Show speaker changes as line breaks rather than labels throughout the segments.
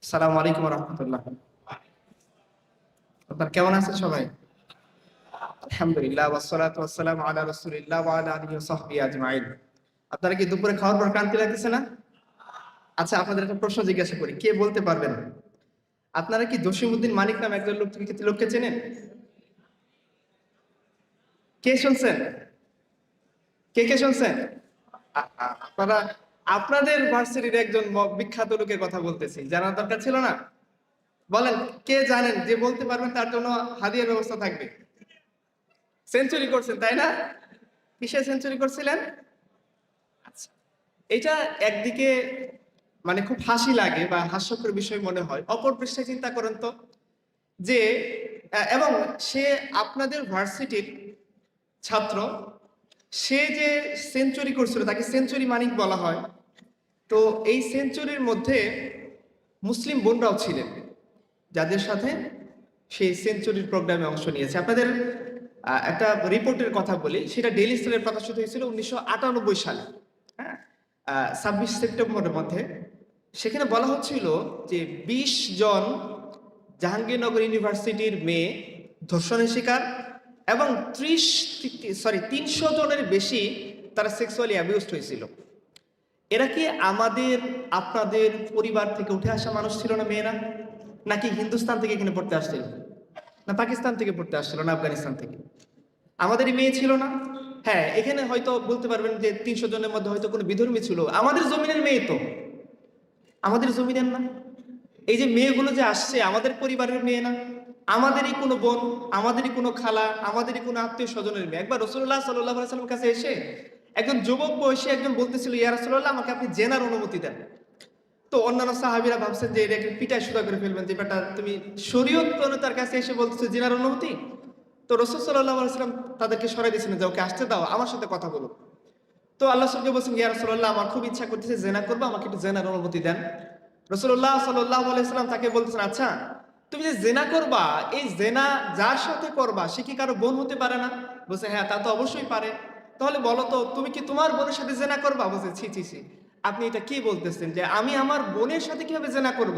আসসালামু আলাইকুম রহমতুল্লাহ। আপনার কেমন আছেন সবাই? আলহামদুলিল্লাহ, ওয়াসসালাতু ওয়াসসালামু আলা রাসূলিল্লাহ ওয়া আলা আলিহি ওয়া সাহবিহি আজমাইন। আপনারা কি দুপুরে খাওয়ার পর ক্লান্তি লাগতেছে না? আচ্ছা, আপনাদের একটা প্রশ্ন জিজ্ঞাসা করি, কে বলতে পারবেন আপনারা কি জসিমউদ্দিন মানিক নামে একজন লোককে চেনেন? কে শুনছেন? কে শুনছেন? আপনারা আপনাদের ভার্সিটির একজন বিখ্যাত লোকের কথা বলতেছি, জানার দরকার ছিল না? বলেন, কে জানেন? যে বলতে পারবেন তার জন্য হাদিয়ার ব্যবস্থা থাকবে। সেঞ্চুরি করছেন তাই না? কিসে সেঞ্চুরি করছিলেন? আচ্ছা, এটা একদিকে মানে খুব হাসি লাগে বা হাস্যকর বিষয় মনে হয়, অপর পৃষ্ঠে চিন্তা করেন তো যে এবং সে আপনাদের ভার্সিটির ছাত্র, সে যে সেঞ্চুরি করছিল তাকে সেঞ্চুরি মানিক বলা হয়। তো এই সেঞ্চুরির মধ্যে মুসলিম বোনরাও ছিলেন, যাদের সাথে সেই সেঞ্চুরির প্রোগ্রামে অংশ নিয়েছে। আপনাদের একটা রিপোর্টের কথা বলি, সেটা ডেইলি স্টারে প্রকাশিত হয়েছিল 1998 সালে। হ্যাঁ, 26 সেপ্টেম্বরের মধ্যে। সেখানে বলা হচ্ছিল যে 20 জন জাহাঙ্গীরনগর ইউনিভার্সিটির মেয়ে ধর্ষণের শিকার এবং 300 জনের বেশি তারা সেক্সুয়ালি অ্যাবিউজড হয়েছিল। এরা কি আমাদের আপনাদের পরিবার থেকে উঠে আসা মানুষ ছিল না মেয়েরা? নাকি হিন্দুস্তান থেকে এখানে পড়তে আসছিল, না পাকিস্তান থেকে পড়তে আসছিল, না আফগানিস্তান থেকে? আমাদেরই মেয়ে ছিল না? হ্যাঁ, এখানে হয়তো বলতে পারবেন যে 300 জনের মধ্যে হয়তো কোনো বিধর্মী ছিল, আমাদের জমিনের মেয়ে তো, আমাদের জমিনের না? এই যে মেয়েগুলো যে আসছে আমাদের পরিবারের মেয়ে না? আমাদেরই কোনো বোন, আমাদেরই কোনো খালা, আমাদেরই কোনো আত্মীয় স্বজনের মেয়ে। একবার রাসূলুল্লাহ সাল্লাল্লাহু আলাইহি ওয়াসাল্লামের কাছে এসে একজন যুবক বয়সী একজন বলতেছিল, ইয়া রাসূলুল্লাহ, আমাকে আপনি জেনার অনুমতি দেন। তো অন্যান্য সাহাবীরা ভাবছেন যে এটাকে পিটায় সুদা করে ফেলবেন, যে বেটা তুমি শরীয়ত প্রণেতার কাছে এসে বলতেছো জেনার অনুমতি। তো রাসূল সাল্লাল্লাহু আলাইহি ওয়াসাল্লাম তাদেরকে সরাই দিয়েছেন যে ওকে আসতে দাও, আমার সাথে কথা বলো। তো আল্লাহ রাসূলকে বলছেন, ইয়া রাসূলুল্লাহ, আমার খুব ইচ্ছা করতেছে জেনা করবো, আমাকে একটু জেনার অনুমতি দেন। রাসূলুল্লাহ সাল্লাল্লাহু আলাইহি ওয়াসাল্লাম তাকে বলতেছেন, আচ্ছা তুমি যে জেনা করবা, এই জেনা যার সাথে করবা সে কি কারো বোন হতে পারে না? বলছে, হ্যাঁ তা তো অবশ্যই পারে। তাহলে বলো তো, তুমি কি তোমার বোনের সাথে জেনা করবা? বলছে, ছি ছি ছি, আপনি এটা কি বলতেছেন যে আমি আমার বোনের সাথে কিভাবে জেনা করব?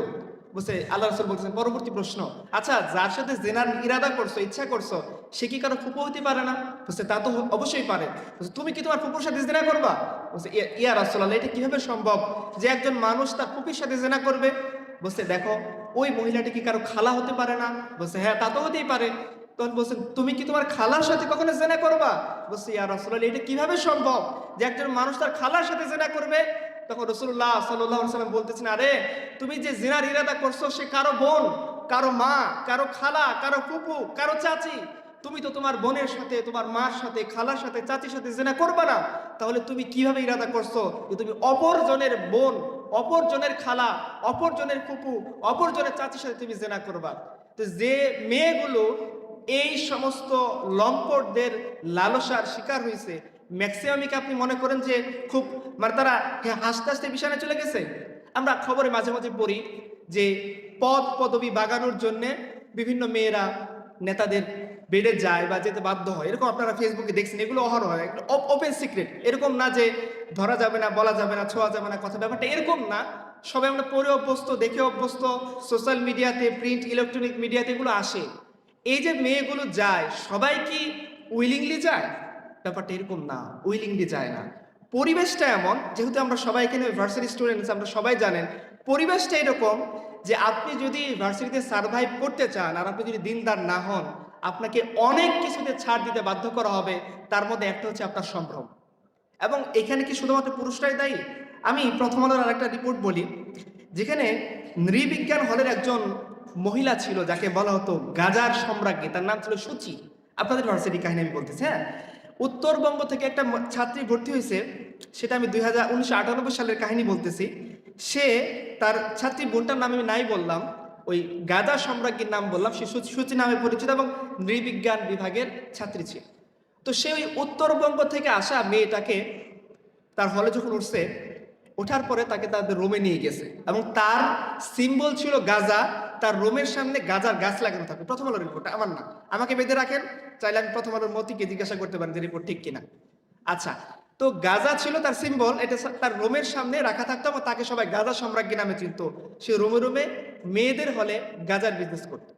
বলছে, আল্লাহ রাসূল বলছেন পরবর্তী প্রশ্ন, আচ্ছা যার সাথে জেনার ইরাদা করছো, ইচ্ছা করছো, সে কি কারো ফুপু হতে পারে না? বলছে, তা তো অবশ্যই পারে। বলছে, তুমি কি তোমার ফুপুর সাথে জেনা করবা? বলছে, ইয়া রাসূলুল্লাহ, এটা কিভাবে সম্ভব যে একজন মানুষ তার ফুপির সাথে জেনা করবে? বলছে, দেখো ওই মহিলাটি কি কারো খালা হতে পারে না? বলছে, হ্যাঁ তা তো হতেই পারে। তখন বলছেন, তুমি কি তোমার খালার সাথে কখনো জেনা করবা? বলছে, ইয়া রাসূলুল্লাহ, এটা কিভাবে সম্ভব যে একজন মানুষ তার খালার সাথে জেনা করবে? তখন রাসূলুল্লাহ সাল্লাল্লাহু আলাইহি ওয়াসাল্লাম বলতেছেন, আরে তুমি যে জিনার ইরাদা করছো সে কারো বোন, কারো মা, কারো খালা, কারো ফুপু, কারো চাচি। তুমি তো তোমার বোনের সাথে, তোমার মার সাথে, খালার সাথে, চাচির সাথে জিনা করবে না। তাহলে তুমি কিভাবে ইরাদা করছো যে তুমি অপরজনের বোন, অপরজনের খালা, অপরজনের ফুপু, অপরজনের চাচির সাথে তুমি জিনা করবা? তো যে মেয়েগুলো এই সমস্ত লম্পটদের লালসার শিকার হয়েছে, ম্যাক্সিমামই কি আপনি মনে করেন যে খুব মানে তারা হাসতে হাসতে বিছানায় চলে গেছে? আমরা খবরে মাঝে মাঝে পড়ি যে পদ পদবি বাগানোর জন্য বিভিন্ন মেয়েরা নেতাদের বেড়ে যায় বা যেতে বাধ্য হয়, এরকম আপনারা ফেসবুকে দেখছেন। এগুলো অহরহ হয়, ওপেন সিক্রেট। এরকম না যে ধরা যাবে না, বলা যাবে না, ছোঁয়া যাবে না, কথা, ব্যাপারটা এরকম না। সবাই আমরা পড়ে অভ্যস্ত, দেখে অভ্যস্ত, সোশ্যাল মিডিয়াতে, প্রিন্ট, ইলেকট্রনিক মিডিয়াতে এগুলো আসে। এই যে মেয়েগুলো যায়, সবাই কি উইলিংলি যায়? ব্যাপারটা এরকম না, উইলিংলি যায় না। পরিবেশটা এমন, যেহেতু আমরা সবাই এখানে ভার্সিটি স্টুডেন্টস, আমরা সবাই জানেন পরিবেশটা এরকম যে আপনি যদি ভার্সিটিতে সার্ভাইভ করতে চান আর আপনি যদি দিনদার না হন, আপনাকে অনেক কিছুতে ছাড় দিতে বাধ্য করা হবে। তার মধ্যে একটা হচ্ছে আপনার সম্ভ্রম। এবং এখানে কি শুধুমাত্র পুরুষরাই দায়ী? আমি প্রথম আলোর আরেকটা রিপোর্ট বলি, যেখানে নৃবিজ্ঞান হলের একজন মহিলা ছিল যাকে বলা হতো গাজার সম্রাজ্ঞী, তার নাম ছিল সূচি। আপনাদের ভার্সিটি কাহিনী আমি বলতেছি। হ্যাঁ, উত্তরবঙ্গ থেকে একটা ছাত্রী ভর্তি হয়েছে, সেটা আমি 1998 সালের কাহিনী বলতেছি। সে তার ছাত্রী বোনটার নাম আমি নাই বললাম, ওই গাজা সম্রাজ্ঞীর নাম বললাম। সে সূচি নামে পরিচিত এবং নৃবিজ্ঞান বিভাগের ছাত্রী ছিল। তো সে ওই উত্তরবঙ্গ থেকে আসা মেয়েটাকে তার হলে যখন উঠছে, ওঠার পরে তাকে তাদের রোমে নিয়ে গেছে এবং তার সিম্বল ছিল গাজা। তার রোমের সামনে গাজার গাছ লাগানো থাকে। প্রথম আলোর রিপোর্ট, আমার না, আমাকে বেঁধে রাখেন, চাইলে আমি প্রথম আলোর মতিকে জিজ্ঞাসা করতে পারেন যে রিপোর্ট ঠিক কিনা। আচ্ছা, তো গাজা ছিল তার সিম্বল, এটা তার রোমের সামনে রাখা থাকতো এবং তাকে সবাই গাজা সম্রাজ্ঞী নামে চিনত। সে রোমে রোমে মেয়েদের হলে গাজার বিজনেস করত।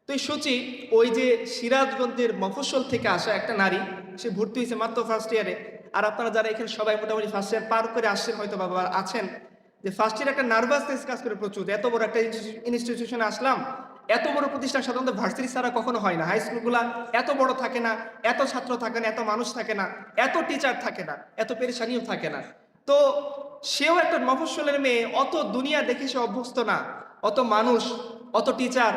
তো এই সূচি ওই যে সিরাজগঞ্জের মফস্বল থেকে আসা একটা নারী, সে ভর্তি হয়েছে মাত্র ফার্স্ট ইয়ারে। আর আপনারা যারা এখানে সবাই মোটামুটি ফার্স্ট ইয়ার পার করে আসছেন হয়তো বাবা আছেন, যে ফার্স্ট ইয়ার একটা নার্ভাসনেস কাজ করে প্রচুর। এত বড় একটা ইনস্টিটিউশনে আসলাম, এত বড় প্রতিষ্ঠান সাধারণত ভার্সিটি ছাড়া কখনো হয় না। হাই স্কুলগুলা এত বড় থাকে না, এত ছাত্র থাকে না, এত মানুষ থাকে না, এত টিচার থাকে না, এত পেরেশানিও থাকে না। তো সেও একটা মফস্বলের মেয়ে, অত দুনিয়া দেখে সে অভ্যস্ত না, অত মানুষ, অত টিচার,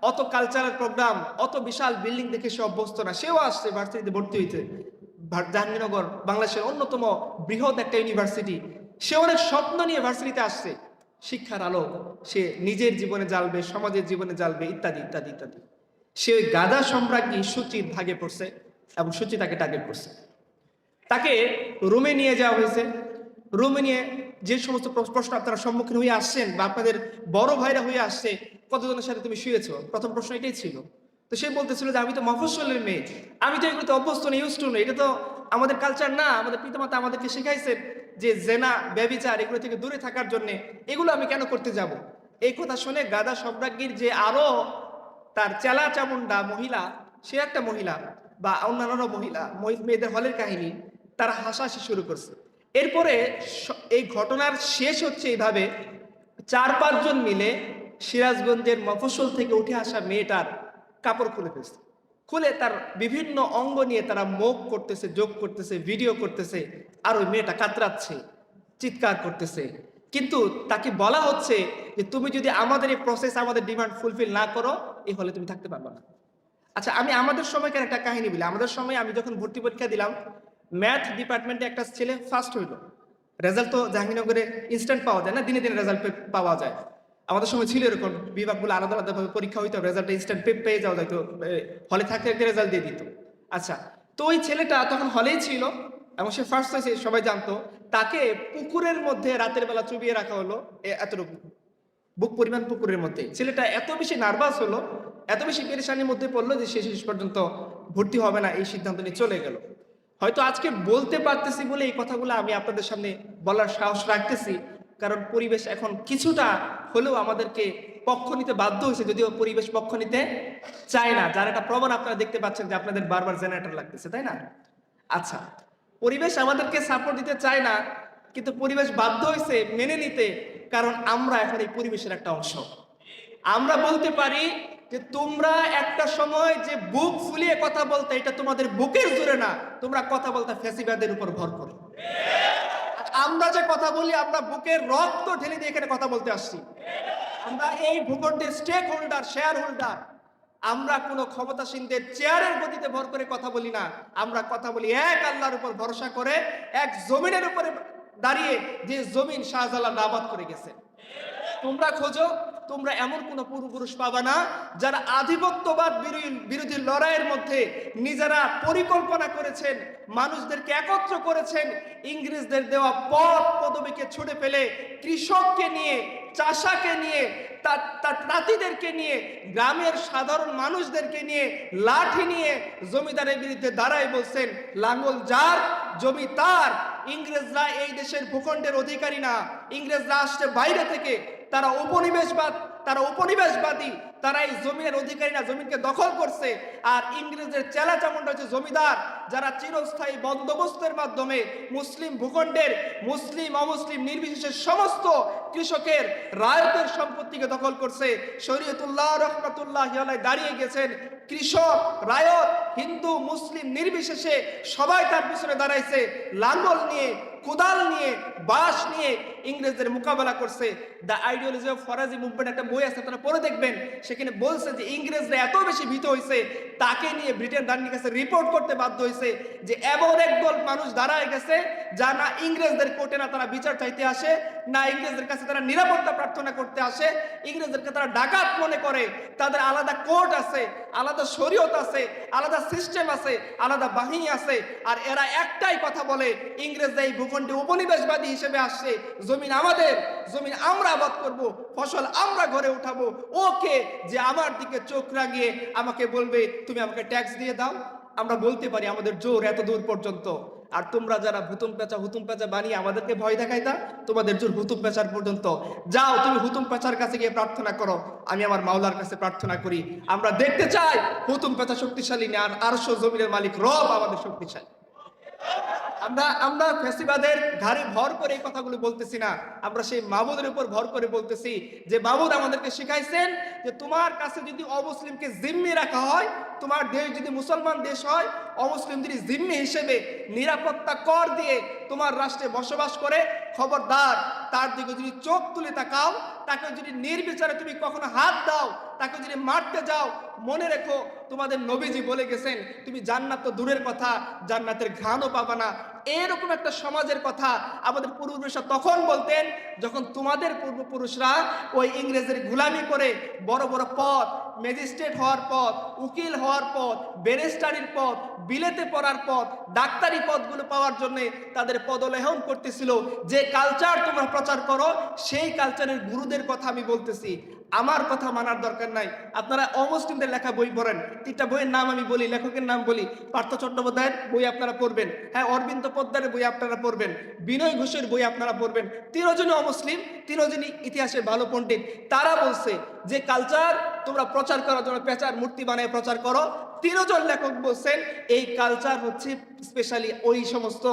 অত কালচারাল প্রোগ্রাম, অত বিশাল বিল্ডিং দেখে সে অভ্যস্ত না। সেও আসছে ভার্সিটিতে ভর্তি হইতে, জাহাঙ্গীরনগর বাংলাদেশের অন্যতম বৃহৎ একটা ইউনিভার্সিটি। সে অনেক স্বপ্ন নিয়ে ভার্সিটিতে আসছে, শিক্ষার আলো সে নিজের জীবনে জ্বালবে, সমাজের জীবনে জ্বালবে, ইত্যাদি ইত্যাদি ইত্যাদি। সে ওই গাদা সম্রাজ্ঞী সূচির ভাগে পড়ছে এবং সূচি তাকে টার্গেট করছে। তাকে রুমে নিয়ে যাওয়া হয়েছে। রুমে নিয়ে যে সমস্ত প্রশ্ন আপনারা সম্মুখীন হয়ে আসছেন বা আপনাদের বড় ভাইরা হয়ে আসছে, কতজনের সাথে তুমি শুয়েছ, প্রথম প্রশ্ন এটাই ছিল। তো সে বলতেছিল যে আমি তো মফস্বলের মেয়ে, আমি তো এগুলোতে অভ্যস্ত নেই, ইউজ টু নেই, এটা তো আমাদের কালচার না, আমাদের পিতামাতা আমাদেরকে শেখাইছেন যে জেনা ব্যভিচার এগুলো থেকে দূরে থাকার জন্য, এগুলো আমি কেন করতে যাব। এই কথা শুনে গাদা সম্রাজ্ঞীর যে আরো তার চেলা চামুন্ডা মহিলা, সে একটা মহিলা বা অন্যান্য মহিলা, মেয়েদের হলের কাহিনী, তারা হাসাহাসি শুরু করছে। এরপরে এই ঘটনার শেষ হচ্ছে এইভাবে, 4-5 জন মিলে সিরাজগঞ্জের মফস্বল থেকে উঠে আসা মেয়েটার কাপড় খুলে ফেলছে। খুলে তার বিভিন্ন অঙ্গ নিয়ে তারা মুখ করতেছে, যোগ করতেছে, ভিডিও করতেছে, আর ওই মেয়েটা কাতরাচ্ছে, চিৎকার করতেছে। কিন্তু তাকে বলা হচ্ছে যে তুমি যদি আমাদের এই প্রসেস, আমাদের ডিমান্ড ফুলফিল না করো, এই হলে তুমি থাকতে পারবে না। আচ্ছা, আমি আমাদের সময়কার একটা কাহিনী বলি। আমাদের সময় আমি যখন ভর্তি পরীক্ষা দিলাম, ম্যাথ ডিপার্টমেন্টে একটা ছেলে ফার্স্ট হইল। রেজাল্ট তো জাহাঙ্গীরনগরে ইনস্ট্যান্ট পাওয়া যায় না, দিনে দিনে রেজাল্ট পাওয়া যায়। আমাদের সময় ছিল এরকম, বিভাগগুলো আলাদা আলাদাভাবে পরীক্ষা হইতো, রেজাল্ট ইনস্ট্যান্ট পেয়ে যাওয়া যাইতো, হলে থাকতে একটা রেজাল্ট দিয়ে দিত। আচ্ছা, তো ওই ছেলেটা তখন হলেই ছিল এবং সে ফার্স্ট হয়েছে, সবাই জানতো। তাকে পুকুরের মধ্যে রাতের বেলা চুবিয়ে রাখা হলো, এতটুকু বুক পরিমাণ পুকুরের মধ্যে। ছেলেটা এত বেশি নার্ভাস হলো, এত বেশি পেরেশানির মধ্যে পড়লো যে সে শেষ পর্যন্ত ভর্তি হবে না এই সিদ্ধান্ত নিয়ে চলে গেল। হয়তো আজকে বলতে পারতেছি বলে এই কথাগুলো আমি আপনাদের সামনে বলার সাহস রাখতেছি, কারণ পরিবেশ এখন কিছুটা হলেও আমাদেরকে পক্ষ নিতে বাধ্য হয়েছে, যদিও পরিবেশ পক্ষ নিতে চায় না। যার একটা প্রমাণ আপনারা দেখতে পাচ্ছেন যে আপনাদের বারবার জেনারেটর লাগতেছে, তাই না? আচ্ছা, পরিবেশ আমাদেরকে সাপোর্ট দিতে চায় না, কিন্তু পরিবেশ বাধ্য হয়েছে মেনে নিতে, কারণ আমরা এখন এই পরিবেশের একটা অংশ। আমরা বলতে পারি যে তোমরা একটা সময় যে বুক ফুলিয়ে কথা বলতে, এটা তোমাদের বুকের জোরে না, তোমরা কথা বলতে ফ্যাসিবাদের উপর ভর করে। আমরা যে কথা বলি, আমরা বুকের রক্ত ঢেলে দিয়ে এখানে কথা বলতে আসছি। আমরা এই ভূখণ্ডের স্টেক হোল্ডার, শেয়ার হোল্ডার। আমরা কোনো ক্ষমতাসীনদের চেয়ারের গতিতে ভর করে কথা বলি না, আমরা কথা বলি এক আল্লাহর উপর ভরসা করে, এক জমিনের উপরে দাঁড়িয়ে, যে জমিন শাহজালাল আবাদ করে গেছে। তোমরা খোঁজো, তোমরা এমন কোন পূর্বপুরুষ পাবা না যারা আধিপত্যবাদ বিরোধী লড়াইয়ের মধ্যে নিজেরা পরিকল্পনা করেছেন, মানুষদেরকে একত্র করেছেন, ইংরেজদের দেওয়া পদ পদবীকে ছুড়ে ফেলে কৃষককে নিয়ে, চাষাকে নিয়ে, তার নাতিদেরকে নিয়ে, গ্রামের সাধারণ মানুষদেরকে নিয়ে, লাঠি নিয়ে জমিদারের বিরুদ্ধে দাঁড়াই বলছেন লাঙ্গল যার জমি তার। ইংরেজরা এই দেশের ভূখণ্ডের অধিকারী না, ইংরেজরা আসছে বাইরে থেকে, তারা উপনিবেশবাদী, তারা এই জমির অধিকারী না, জমিকে দখল করছে। আর ইংরেজের চেলা চামুন্ডা হচ্ছে জমিদার, যারা চিরস্থায়ী বন্দোবস্তের মাধ্যমে মুসলিম ভূখণ্ডের মুসলিম অমুসলিম নির্বিশেষে সমস্ত কৃষকের রায়তের সম্পত্তিকে দখল করছে। শরীয়তুল্লাহ রহমাতুল্লাহ আলাইহি দাঁড়িয়ে গেছেন, কৃষক রায়ত হিন্দু মুসলিম নির্বিশেষে সবাই তার পিছনে দাঁড়াইছে, লাঙ্গল নিয়ে, কোদাল নিয়ে, বাঁশ নিয়ে ইংরেজদের মোকাবেলা করছে। The ideology of Faraji movement একটা বই আছে, আপনারা পড়ে দেখবেন। সেখানে বলছে যে ইংরেজরা এত বেশি ভীত হয়েছে, তাকে নিয়ে ব্রিটেন রানীর কাছে রিপোর্ট করতে বাধ্য হয়েছে যে এমন একদল মানুষ দাঁড়ায় গেছে যা না ইংরেজদের কোর্টে না তারা বিচার চাইতে আসে, না ইংরেজদের কাছে তারা নিরাপত্তা প্রার্থনা করতে আসে, ইংরেজদেরকে তারা ডাকাত মনে করে। তাদের আলাদা কোর্ট আছে, আলাদা শরীয়ত আছে, আলাদা সিস্টেম আছে, আলাদা বাহিনী আছে। আর এরা একটাই কথা বলে, ইংরেজরা এই ভূখণ্ডে উপনিবেশবাদী হিসেবে আসছে, জমিন আমাদের, জমিন আমরা আবাদ করব, ফসল আমরা ঘরে উঠাবো। ওকে যে আমার দিকে চোখ রাঙিয়ে আমাকে বলবে তুমি আমাকে ট্যাক্স দিয়ে দাও, আমরা বলতে পারি আমাদের জোর এত দূর পর্যন্ত। আর তোমরা যারা হুতুম পেঁচা বানিয়ে আমাদেরকে ভয় দেখাইতা, তোমাদের জোর হুতুম পেঁচার পর্যন্ত যাও, তুমি হুতুম পেঁচার কাছে গিয়ে প্রার্থনা করো, আমি আমার মাওলার কাছে প্রার্থনা করি। আমরা দেখতে চাই হুতুম পেঁচা শক্তিশালী না, আর আরশ জমিনের মালিক রব আমাদের শক্তিশালী। আমরা ফ্যাসিবাদের ঘাড়ে ভর করে এই কথাগুলো বলতেছি না, আমরা সেই মাবুদের উপর ভর করে বলতেছি যে মাবুদ আমাদেরকে শিখাইছেন যে তোমার কাছে যদি অমুসলিমকে জিম্মি রাখা হয়, তোমার দেশ যদি মুসলমান দেশ হয়, অমুসলিমদের জিম্মি হিসেবে নিরাপত্তা কর দিয়ে তোমার রাষ্ট্রে বসবাস করে, খবরদার তার দিকে যদি চোখ তুলে তাকাও, তাকে যদি নির্বিচারে তুমি কখনো হাত দাও, তাকে যদি মারতে যাও, মনে রেখো তোমাদের নবীজি বলে গেছেন তুমি জান্নাত তো দূরের কথা, জান্নাতের ঘ্রাণও পাবা না। এরকম একটা সমাজের কথা আমাদের পূর্বপুরুষরা তখন বলতেন যখন তোমাদের পূর্বপুরুষরা ওই ইংরেজের গোলামি করে বড় বড় পদ, ম্যাজিস্ট্রেট হওয়ার পদ, উকিল হওয়ার পদ, ব্যারিস্টারির পদ, বিলেতে পড়ার পদ, ডাক্তারি পদগুলো পাওয়ার জন্য তাদের পদলেহন করতেছিল। যে কালচার তোমরা প্রচার করো সেই কালচারের গুরুদের কথা আমি বলতেছি, আমার কথা মানার দরকার নাই। আপনারা অমুসলিমদের লেখা বই পড়েন, 3টা বইয়ের নাম আমি বলি, লেখকের নাম বলি। পার্থ চট্টোপাধ্যায়ের বই আপনারা পড়বেন, হ্যাঁ, অরবিন্দ পোদ্দারের বই আপনারা পড়বেন, বিনয় ঘোষের বই আপনারা পড়বেন। তিনজনই অমুসলিম, তিনজনই ইতিহাসের ভালো পণ্ডিত। তারা বলছে যে কালচার তোমরা প্রচার করার জন্য পেঁচার মূর্তি বানায় প্রচার করো। তিনজন লেখক বলছেন এই কালচার হচ্ছে স্পেশালি ওই সমস্ত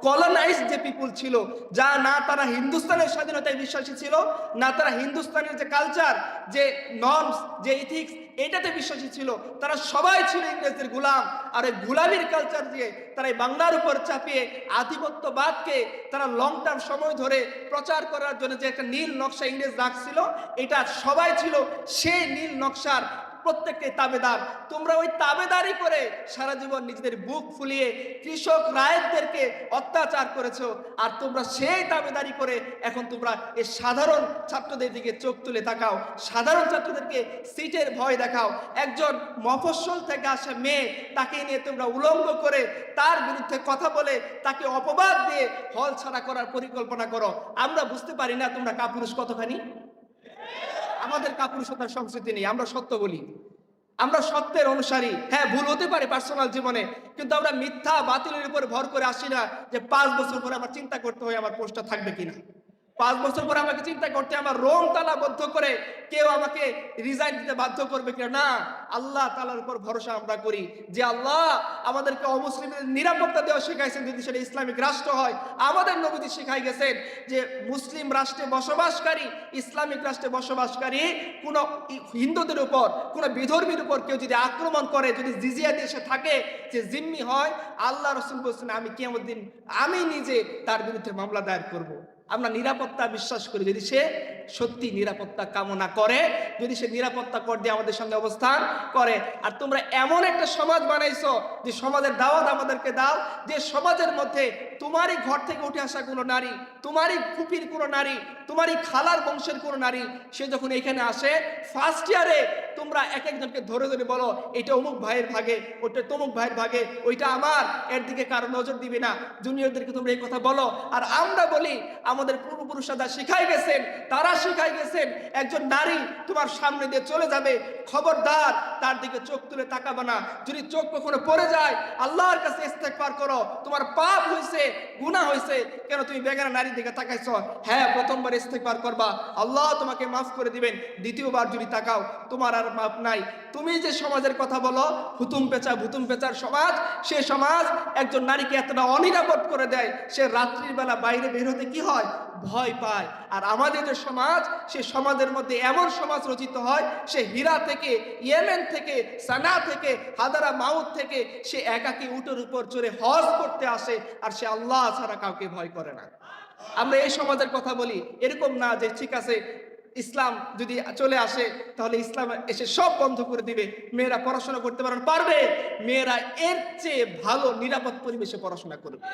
কলোনাইজ যে পিপুল ছিল, যা না তারা হিন্দুস্তানের স্বাধীনতায় বিশ্বাসী ছিল, না তারা হিন্দুস্তানের যে কালচার, যে নর্মস, যে ইথিক্স, এটাতে বিশ্বাসী ছিল। তারা সবাই ছিল ইংরেজদের গোলাম। আর এই গোলামির কালচার দিয়ে তারা এই বাংলার উপর চাপিয়ে আধিপত্যবাদকে তারা লং টার্ম সময় ধরে প্রচার করার জন্য যে একটা নীল নকশা ইংরেজ রাখছিল, এটা সবাই ছিল সেই নীল নকশার প্রত্যেকটাই তাবেদার। তোমরা ওই তাবেদারি করে সারা জীবন নিজেদের বুক ফুলিয়ে কৃষক রায়তদেরকে অত্যাচার করেছো। আর তোমরা সেই তাবেদারি করে এখন তোমরা এই সাধারণ ছাত্রদের দিকে চোখ তুলে তাকাও, সাধারণ ছাত্রদেরকে সিটের ভয় দেখাও। একজন মফস্বল থেকে আসা মেয়ে, তাকে নিয়ে তোমরা উলঙ্গ করে তার বিরুদ্ধে কথা বলে তাকে অপবাদ দিয়ে হল ছাড়া করার পরিকল্পনা করো। আমরা বুঝতে পারি না তোমরা কাপুরুষ কতখানি? আমাদের কাপুরুষতার সংস্কৃতি নেই, আমরা সত্য বলি, আমরা সত্যের অনুসারী। হ্যাঁ, ভুল হতে পারে পার্সোনাল জীবনে, কিন্তু আমরা মিথ্যা বাতিলের উপর ভর করে আসি না যে 5 বছর পরে আমার চিন্তা করতে হয় আমার পোস্টটা থাকবে কিনা। 5 বছর পরে আমাকে চিন্তা করতে, আমার রোম তালাবদ্ধ করে কেউ আমাকে রিজাইন দিতে বাধ্য করবে কিনা। না, আল্লাহ তাআলার উপর ভরসা আমরা করি যে আল্লাহ আমাদেরকে অমুসলিমদের নিরাপত্তা দেওয়া শিখাইছেন, যদি সেটা ইসলামিক রাষ্ট্র হয়। আমাদের নবীজি শিখাই গেছেন যে মুসলিম রাষ্ট্রে বসবাসকারী, ইসলামিক রাষ্ট্রে বসবাসকারী কোন হিন্দুদের উপর, কোন বিধর্মীর উপর কেউ যদি আক্রমণ করে, যদি জিজিয়া দিয়ে সে থাকে, যে জিম্মি হয়, আল্লাহ রাসূল বলছেন আমি কিয়ামত দিন আমি নিজে তার বিরুদ্ধে মামলা দায়ের করব। আমরা নিরাপত্তা বিশ্বাস করি যদি সে সত্যি নিরাপত্তা কামনা করে, যদি সে নিরাপত্তা কর দিয়ে আমাদের সঙ্গে অবস্থান করে। আর তোমরা এমন একটা সমাজ বানাইছো যে সমাজের দাওয়াত আমাদেরকে দাও, যে সমাজের মধ্যে তোমারই ঘর থেকে উঠে আসা কোনো নারী, তোমারই ফুপির কোনো নারী, তোমারই খালার বংশের কোনো নারী, সে যখন এখানে আসে ফার্স্ট ইয়ারে তোমরা এক একজনকে ধরে ধরে বলো এটা অমুক ভাইয়ের ভাগে, ওটা তমুক ভাইয়ের ভাগে, ওইটা আমার, এর দিকে কারো নজর দিবে না। জুনিয়রদেরকে তোমরা এই কথা বলো। আর আমরা বলি আমাদের পূর্বপুরুষরা শিখাই গেছেন, তারা শিখাই গেছেন একজন নারী তোমার সামনে দিয়ে চলে যাবে, খবরদার তার দিকে চোখ তুলে তাকাবে না। যদি চোখ কখনো পড়ে যায় আল্লাহর কাছে ইস্তেগফার করো, তোমার পাপ হয়েছে, গুনাহ হয়েছে, কেন তুমি বেগানা নারীর দিকে তাকাইছো? হ্যাঁ, প্রথমবার ইস্তেগফার করবা, আল্লাহ তোমাকে মাফ করে দিবেন। দ্বিতীয়বার যদি তাকাও তোমার আর মাফ নাই। তুমি যে সমাজের কথা বলো হুতুম পেঁচা ভুতুম পেঁচার সমাজ, সে সমাজ একজন নারীকে এতটা অনিরাপদ করে দেয়, সে রাত্রির বেলা বাইরে বের হতে কি হয়, ভয় পায়। আর আমাদের যে সমাজ, সে সমাজের মধ্যে এমন সমাজ রচিত হয়, সে হীরা থেকে, ইয়েমেন থেকে, সানা থেকে, হাদারা মাউত থেকে সে একাকী উটের উপর চড়ে হজ করতে আসে, আর সে আল্লাহ ছাড়া কাউকে ভয় করে না। আমরা এই সমাজের কথা বলি, এরকম না যে ঠিক আছে ইসলাম যদি চলে আসে তাহলে ইসলাম এসে সব বন্ধ করে দিবে, মেয়েরা পড়াশোনা করতে পারবে, মেয়েরা এর চেয়ে ভালো নিরাপদ পরিবেশে পড়াশোনা করবে।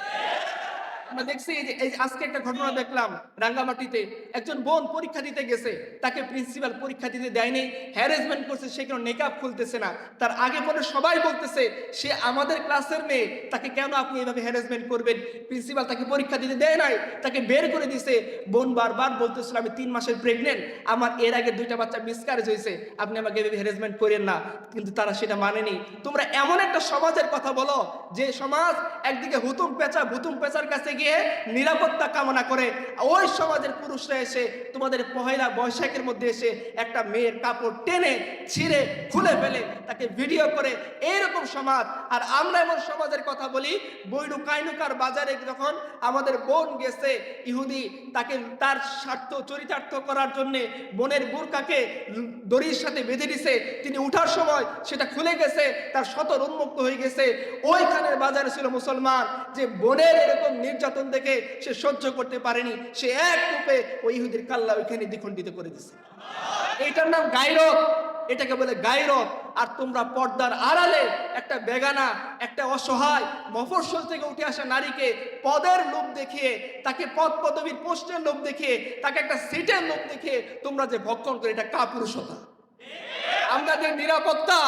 আমরা দেখছি এই যে আজকে একটা ঘটনা দেখলাম রাঙ্গামাটিতে, একজন বোন পরীক্ষা দিতে গেছে, তাকে প্রিন্সিপাল পরীক্ষা দিতে দেয়নি, হ্যারাসমেন্ট করছে, সে কেন নেকাব খুলতেছে না। তার আগে পরে সবাই বলতেছে সে আমাদের ক্লাসের মেয়ে, তাকে কেন আপনি এইভাবে হ্যারাসমেন্ট করবেন। প্রিন্সিপাল তাকে পরীক্ষা দিতে দেয় নাই, তাকে বের করে দিছে। বোন বারবার বলতেছিল আমি 3 মাসের প্রেগনেন্ট, আমার এর আগে 2টা বাচ্চা মিসক্যারেজ হয়েছে, আপনি আমাকে এভাবে হ্যারাসমেন্ট করেন না। কিন্তু তারা সেটা মানেনি। তোমরা এমন একটা সমাজের কথা বলো যে সমাজ একদিকে হুতুম পেঁচার কাছে গিয়ে নিরাপত্তা কামনা করে, ওই সমাজের পুরুষরা এসে তোমাদের পহেলা বৈশাখের মধ্যে এসে একটা মেয়ের কাপড় টেনে ছিঁড়ে খুলে ফেলে, তাকে ভিডিও করে, এইরকম সমাজ। আর আমরা এমন সমাজের কথা বলি, বৈরু কাইনুকার বাজারে যখন আমাদের বোন গেছে ইহুদি, তাকে তার স্বার্থ চরিতার্থ করার জন্য বোনের বুরকাকে দড়ির সাথে বেঁধে দিছে, তিনি উঠার সময় সেটা খুলে গেছে, তার সতর উন্মুক্ত হয়ে গেছে। ওইখানের বাজারে ছিল মুসলমান, যে বোনের এরকম নির্যাতন দেখে সে সহ্য করতে পারেনি, সে এক রূপে ওই ইহুদির কাল্লা ওইখানে দ্বিখণ্ডিত করে দিছে। এইটার নাম গায়রত, এটাকে বলে গায়রত। আর তোমরা পর্দার আড়ালে একটা বেগানা, একটা অসহায় মফস্বল থেকে উঠে আসা নারীকে পদের লোভ দেখিয়ে, তাকে পদ পদবীর পোস্টের লোভ দেখিয়ে, তাকে একটা সিটের লোভ দেখিয়ে তোমরা যে ভক্ষণ করে, এটা কাপুরুষতা। আমরা যে নিরাপত্তা,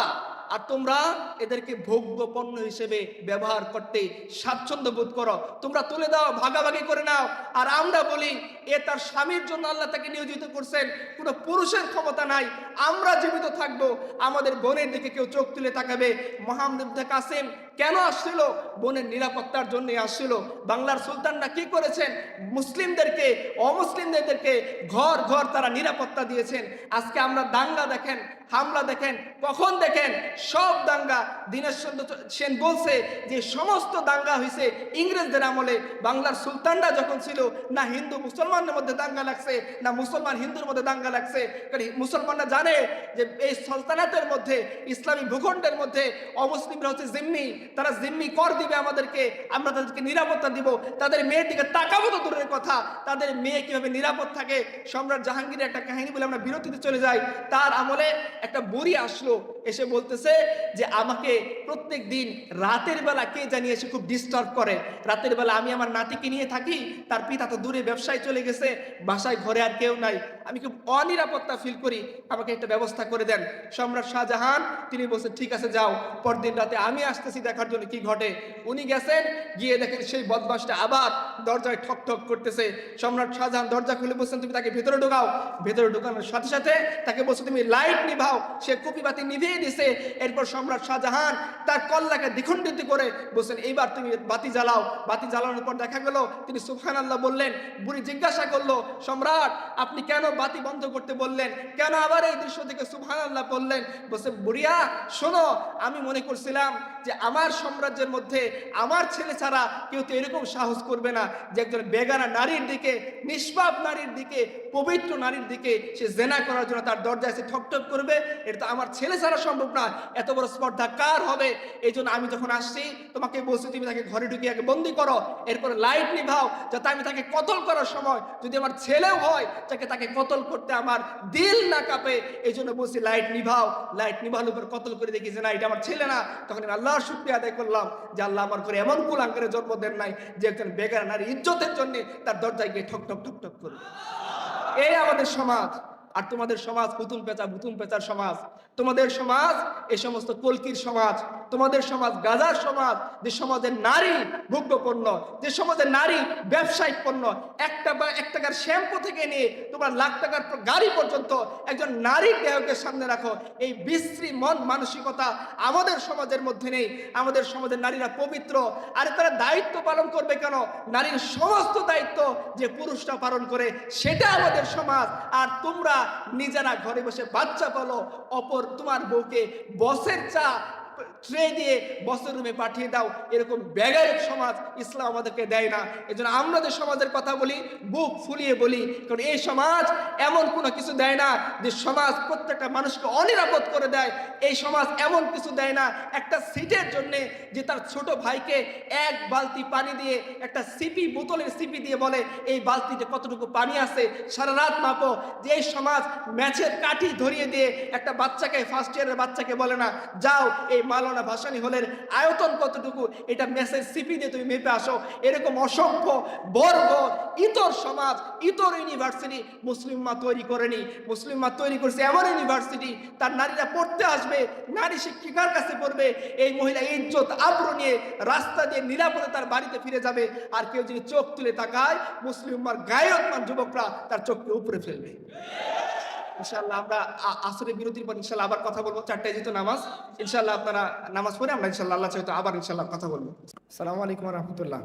আর তোমরা এদেরকে ভোগ্য পণ্য হিসেবে ব্যবহার করতে স্বাচ্ছন্দ্য বোধ করো, তোমরা তুলে দাও, ভাগাভাগি করে নাও। আর আমরা বলি এ তার স্বামীর জন্য আল্লাহ তাকে নিয়োজিত করছেন, কোনো পুরুষের ক্ষমতা নাই। আমরা জীবিত থাকবো, আমাদের বোনের দিকে কেউ চোখ তুলে তাকাবে। মোহাম্মদ ইবনে কাসেম কেন আসছিল? বোনের নিরাপত্তার জন্য আসছিল। বাংলার সুলতানরা কি করেছেন? মুসলিমদেরকে, অমুসলিমদেরকে ঘর ঘর তারা নিরাপত্তা দিয়েছেন। আজকে আমরা দাঙ্গা দেখেন, হামলা দেখেন, কখন দেখেন সব দাঙ্গা। দীনেশ চন্দ্র সেন বলছে যে সমস্ত দাঙ্গা হয়েছে ইংরেজদের আমলে। বাংলার সুলতানরা যখন ছিল, না হিন্দু মুসলমানের মধ্যে দাঙ্গা লাগছে, না মুসলমান হিন্দুর মধ্যে দাঙ্গা লাগছে। কারণ মুসলমানরা জানে যে এই সালতানাতের মধ্যে, ইসলামী ভূখণ্ডের মধ্যে অমুসলিমরা হচ্ছে জিম্মি, তারা জিম্মি কর দিবে আমাদেরকে, আমরা তাদেরকে নিরাপত্তা দিব। তাদের মেয়ের দিকে তাকাবো তো দূরের কথা, তাদের মেয়ে কিভাবে নিরাপদ থাকে। সম্রাট জাহাঙ্গীরের একটা কাহিনী বলে আমরা বিরতিতে চলে যাই। তার আমলে একটা বুড়ি আসলো, এসে বলতেছে যে আমাকে প্রত্যেক দিন রাতের বেলা কে জানি এসে খুব ডিস্টার্ব করে। রাতের বেলা আমি আমার নাতিকে নিয়ে থাকি, তার পিতা তো দূরে ব্যবসায় চলে গেছে, বাসায় ঘরে আর কেউ নাই, আমি খুব অনিরাপত্তা ফিল করি, আমাকে একটা ব্যবস্থা করে দেন। সম্রাট শাহজাহান তিনি বলছেন ঠিক আছে যাও, পরদিন রাতে আমি আসতেছি দেখার জন্য কি ঘটে। উনি গেছেন, গিয়ে দেখেন সেই বদমাশটা আবার দরজায় ঠক ঠক করতেছে। সম্রাট শাহজাহান দরজা খুলে বলছেন তুমি তাকে ভেতরে ঢোকাও। ভেতরে ঢোকানোর সাথে সাথে তাকে বলছে তুমি লাইট নিভাও। সে কুপি বাতি নিভিয়ে দিছে। এরপর সম্রাট শাহজাহান তার কল্লাকে দ্বিখণ্ডিত করে বলছেন এইবার তুমি বাতি জ্বালাও। বাতি জ্বালানোর পর দেখা গেল তিনি সুবহানাল্লাহ বললেন। বুড়ি জিজ্ঞাসা করলো সম্রাট আপনি কেন বাতি বন্ধ করতে বললেন, কেন আবার এই দৃশ্য থেকে সুবহানাল্লাহ বললেন? বলছে বুড়িয়া শোনো, আমি মনে করছিলাম যে আমার সাম্রাজ্যের মধ্যে আমার ছেলে ছাড়া কেউ তো এরকম সাহস করবে না যে একজন বেগানা নারীর দিকে, নিষ্পাপ নারীর দিকে, পবিত্র নারীর দিকে সে জেনা করার জন্য তার দরজায় এসে ঠকঠক করবে। এটা তো আমার ছেলে ছাড়া সম্ভব না, এত বড় স্পর্ধা কার হবে? এই জন্য আমি যখন আসছি তোমাকে বলছি তুমি তাকে ঘরে ঢুকিয়ে আগে বন্দি করো, এরপরে লাইট নিভাও, যাতে আমি তাকে কতল করার সময় যদি আমার ছেলেও হয় তাকে কতল করতে আমার দিল না কাঁপে। এই জন্য বলছি লাইট নিভাও। লাইট নিভানোর উপর কতল করে দেখি যে না এটা আমার ছেলে না। তখন আমি আল্লাহর শুকরিয়া আদায় করলাম যে আল্লাহ আমার ঘরে এমন কুলাঙ্গারে জন্ম দেন নাই যে একজন বেগানা নারী ইজ্জতের জন্য তার দরজায় গিয়ে ঠক ঠক ঠক ঠক করবে। এই আমাদের সমাজ। আর তোমাদের সমাজ ভুতুম পেঁচার সমাজ। তোমাদের সমাজ এই সমস্ত কলকির সমাজ। তোমাদের সমাজ গাজার সমাজ, যে সমাজের নারী ভোগ্যপণ্য, যে সমাজের নারী ব্যবসায়িক পণ্য। এক টাকার শ্যাম্পু থেকে নিয়ে তোমার লাখ টাকার গাড়ি পর্যন্ত একজন নারীর দেহকে সামনে রাখো। এই বিশ্রী মন মানসিকতা আমাদের সমাজের মধ্যে নেই। আমাদের সমাজের নারীরা পবিত্র। আর তারা দায়িত্ব পালন করবে কেন? নারীর সমস্ত দায়িত্ব যে পুরুষরা পালন করে সেটা আমাদের সমাজ। আর তোমরা নিজেরা ঘরে বসে বাচ্চা পালো, অপর তোমার বউকে বসের চা ট্রে দিয়ে বসের রুমে পাঠিয়ে দাও। এরকম বেগারক সমাজ ইসলাম আমাদেরকে দেয় না। এজন্য আমরা যে সমাজের কথা বলি বুক ফুলিয়ে বলি, কারণ এই সমাজ এমন কোনো কিছু দেয় না যে সমাজ প্রত্যেকটা মানুষকে অনিরাপদ করে দেয়। এই সমাজ এমন কিছু দেয় না একটা সিটের জন্য যে তার ছোট ভাইকে এক বালতি পানি দিয়ে, একটা সিপি বোতলের সিপি দিয়ে বলে এই বালতিতে কতটুকু পানি আছে সারা রাত মাপো। যে এই সমাজ ম্যাচের কাঠি ধরিয়ে দিয়ে একটা বাচ্চাকে, ফার্স্ট ইয়ারের বাচ্চাকে বলে না যাও এই মাওলানা ভাসানী হলের আয়তন কতটুকু, এটা মেসেজ সিপি দিয়ে তুমি মেপে আসো। এরকম অসংখ্য বর্গ ইতর সমাজ, ইতর ইউনিভার্সিটি মুসলিম মা তৈরি করেনি। মুসলিম মা তৈরি করছে এমন ইউনিভার্সিটি, তার নারীরা পড়তে আসবে, নারী শিক্ষিকার কাছে পড়বে, এই মহিলা ইজ্জত আবরু নিয়ে রাস্তা দিয়ে নিরাপদে তার বাড়িতে ফিরে যাবে। আর কেউ যদি চোখ তুলে তাকায়, মুসলিম মার গায়রতমান যুবকরা তার চোখকে উপরে ফেলবে। ইনশাআল্লাহ আমরা আসরের বিরতির পর ইনশাআল্লাহ আবার কথা বলবো। 4টায় যেহেতু নামাজ, ইনশাআল্লাহ আপনারা নামাজ পড়ে আমরা ইনশাআল্লাহ আল্লাহ চাইতো আবার ইনশাআল্লাহ কথা বলবো। আসসালামু আলাইকুম ওয়া রাহমাতুল্লাহ।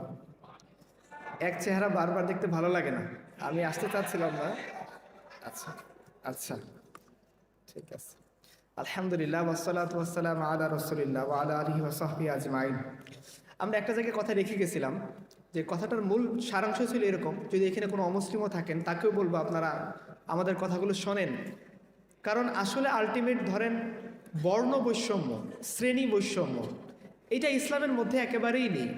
এক চেহারা বারবার দেখতে ভালো লাগে না, আমি আসতে চাচ্ছিলাম না। আচ্ছা আচ্ছা, ঠিক আছে। আলহামদুলিল্লাহ ওয়াসসালাতু ওয়াসসালামু আলা রাসূলিল্লাহ ওয়া আলা আলিহি ওয়া সাহবিহি আজমাইন। আমরা একটা জায়গায় কথা রেখে গেছিলাম, যে কথাটার মূল সারাংশ ছিল এরকম, যদি এখানে কোনো অমুসলিমও থাকেন তাকেও বলবো আপনারা আমাদের কথাগুলো শোনেন। কারণ আসলে আলটিমেট ধরেন বর্ণ বৈষম্য, শ্রেণী বৈষম্য, এটা ইসলামের মধ্যে একেবারেই নেই।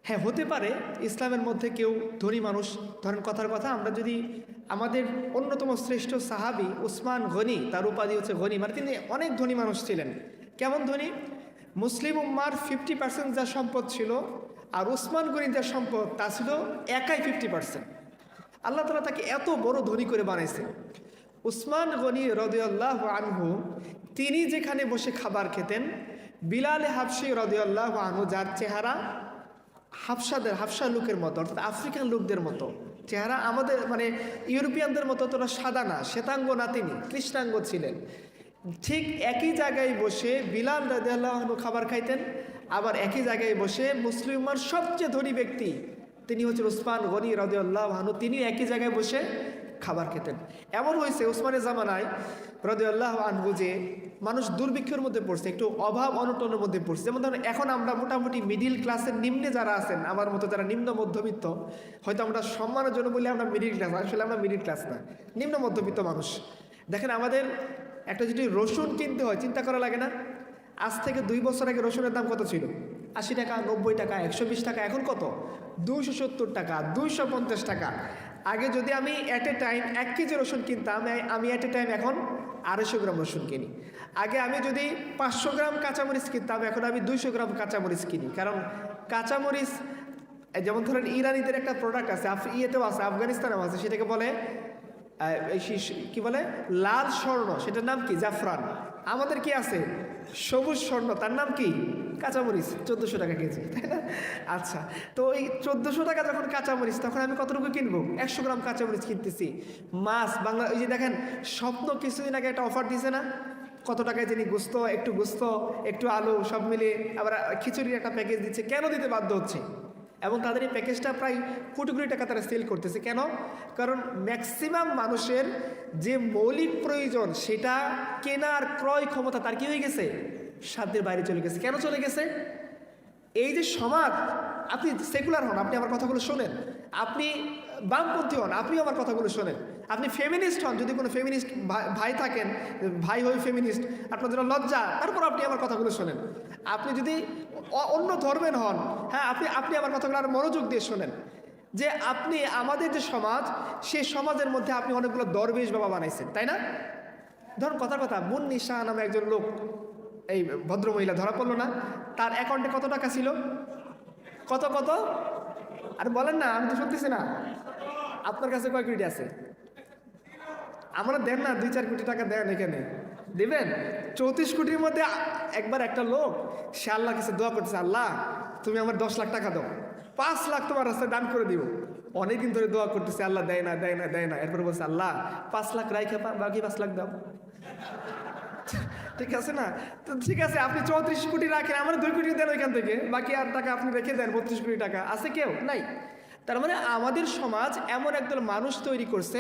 হ্যাঁ, হতে পারে ইসলামের মধ্যে কেউ ধনী মানুষ, ধরেন কথার কথা, আমরা যদি আমাদের অন্যতম শ্রেষ্ঠ সাহাবি উসমান গনি, তার উপাধি হচ্ছে গনি, মানে তিনি অনেক ধনী মানুষ ছিলেন। কেমন ধনী? মুসলিম উম্মার 50% যা সম্পদ ছিল, আর উসমান গনির যা সম্পদ তা ছিল একাই 50%। আল্লাহ তাআলা তাকে এত বড় ধনী করে বানাইছে। উসমান গনি রাদিয়াল্লাহু আনহু তিনি যেখানে বসে খাবার খেতেন, বিলাল হাবশী রাদিয়াল্লাহু আনহু, যার চেহারা হাবশা লোকের মতো, অর্থাৎ আফ্রিকান লোকদের মতো চেহারা, আমাদের মানে ইউরোপিয়ানদের মতো তোরা সাদা না, শ্বেতাঙ্গ না, তিনি কৃষ্ণাঙ্গ ছিলেন। ঠিক একই জায়গায় বসে বিলাল রাদিয়াল্লাহু আনহু খাবার খাইতেন, আবার একই জায়গায় বসে মুসলিমার সবচেয়ে ধনী ব্যক্তি তিনি হচ্ছেন উসমান গনি রাদিয়াল্লাহু আনহু, তিনি একই জায়গায় বসে খাবার খেতেন। এমন হয়েছে উসমানের জামানায় রাদিয়াল্লাহু আনহু যে মানুষ দুর্ভিক্ষের মধ্যে পড়ছে, একটু অভাব অনটনের মধ্যে পড়ছে। যেমন ধরেন এখন আমরা মোটামুটি মিডিল ক্লাসের নিম্নে যারা আছেন, আমার মতো যারা নিম্ন মধ্যবিত্ত, হয়তো আমরা সম্মানের জন্য বলি আমরা মিডিল ক্লাস, আসলে আমরা মিডিল ক্লাস না, নিম্ন মধ্যবিত্ত মানুষ। দেখেন আমাদের একটা যদি রসুন কিনতে হয়, চিন্তা করা লাগে না? আজ থেকে 2 বছর আগে রসুনের দাম কত ছিল? 80 টাকা, 90 টাকা, 120 টাকা। এখন কত? 270 টাকা, 250 টাকা। আগে যদি আমি অ্যাট এ টাইম 1 কেজি রসুন কিনতাম, আমি অ্যাট এ টাইম এখন 250 গ্রাম রসুন কিনি। আগে আমি যদি 500 গ্রাম কাঁচামরিচ কিনতাম, এখন আমি 200 গ্রাম কাঁচামরিচ কিনি। কারণ কাঁচামরিচ, যেমন ধরেন ইরানিদের একটা প্রোডাক্ট আছে, ইয়েতেও আছে, আফগানিস্তানেও আছে, সেটাকে বলে কি বলে, লাল স্বর্ণ, সেটার নাম কি? জাফরান। আমাদের কি আছে? সবুজ স্বর্ণ, তার নাম কি? কাঁচামরিচ। 1400 টাকা কেজি, তাই না? আচ্ছা, তো এই 1400 টাকা যখন কাঁচামরিচ, তখন আমি কতটুকু কিনবো? 100 গ্রাম কাঁচামরিচ কিনতেছি। মাছ বাংলা, ওই যে দেখেন স্বপ্ন কিছুদিন আগে একটা অফার দিছে না, কত টাকায় যিনি গোস্ত, একটু আলু সব মিলিয়ে আবার খিচুড়ির একটা প্যাকেজ দিচ্ছে। কেন দিতে বাধ্য হচ্ছে? এবং তাদের এই প্যাকেজটা প্রায় কোটি কোটি টাকা তারা সেল করতেছে। কেন? কারণ ম্যাক্সিমাম মানুষের যে মৌলিক প্রয়োজন, সেটা কেনার ক্রয় ক্ষমতা তার কি হয়ে গেছে? সাধ্যের বাইরে চলে গেছে। কেন চলে গেছে? এই যে সমাজ, আপনি সেকুলার হন, আপনি আমার কথাগুলো শোনেন, আপনি বামপন্থী হন, আপনি আমার কথাগুলো শোনেন, আপনি ফেমিনিস্ট হন, যদি কোনো ফেমিনিস্ট ভাই থাকেন, ভাই হই ফেমিনিস্ট, আপনার জন্য লজ্জা, তারপর আপনি আমার কথাগুলো শোনেন। আপনি যদি অন্য ধর্মের হন, হ্যাঁ, আপনি আমার কথাগুলো আর মনোযোগ দিয়ে শোনেন, যে আপনি আমাদের যে সমাজ, সেই সমাজের মধ্যে আপনি অনেকগুলো দরবেশ বাবা বানাইছেন, তাই না? ধরুন কথার কথা, মুন্নি শাহ নামে একজন লোক, এই ভদ্রমহিলা ধরা পড়লো না, তার অ্যাকাউন্টে কত টাকা ছিল? কত? আর বলেন না, আমি তো শুনতেছি না। আপনার কাছে কয় কোটি আছে? আমরা দেন না, 2-4 কোটি টাকা দেন, এখানে দিবেন 34 কোটির মধ্যে। একবার একটা লোক, সে আল্লাহর কাছে দোয়া করতেছে, আল্লাহ তুমি আমার 10 লাখ টাকা দাও, 5 লাখ তোমার রাস্তায় দান করে দিব। অনেকদিন ধরে দোয়া করতেছে, আল্লাহ দেয় না। এরপর বলছে, আল্লাহ 5 লাখ রাইখা বাকি 5 লাখ দাও। ঠিক আছে না? তো ঠিক আছে, আপনি 34 কোটি রাখেন, আমার 2 কোটি দেন ওইখান থেকে, বাকি আর টাকা আপনি রেখে দেন। 32 কোটি টাকা আছে, কেউ নাই। তার মানে আমাদের সমাজ এমন একদল মানুষ তৈরি করছে,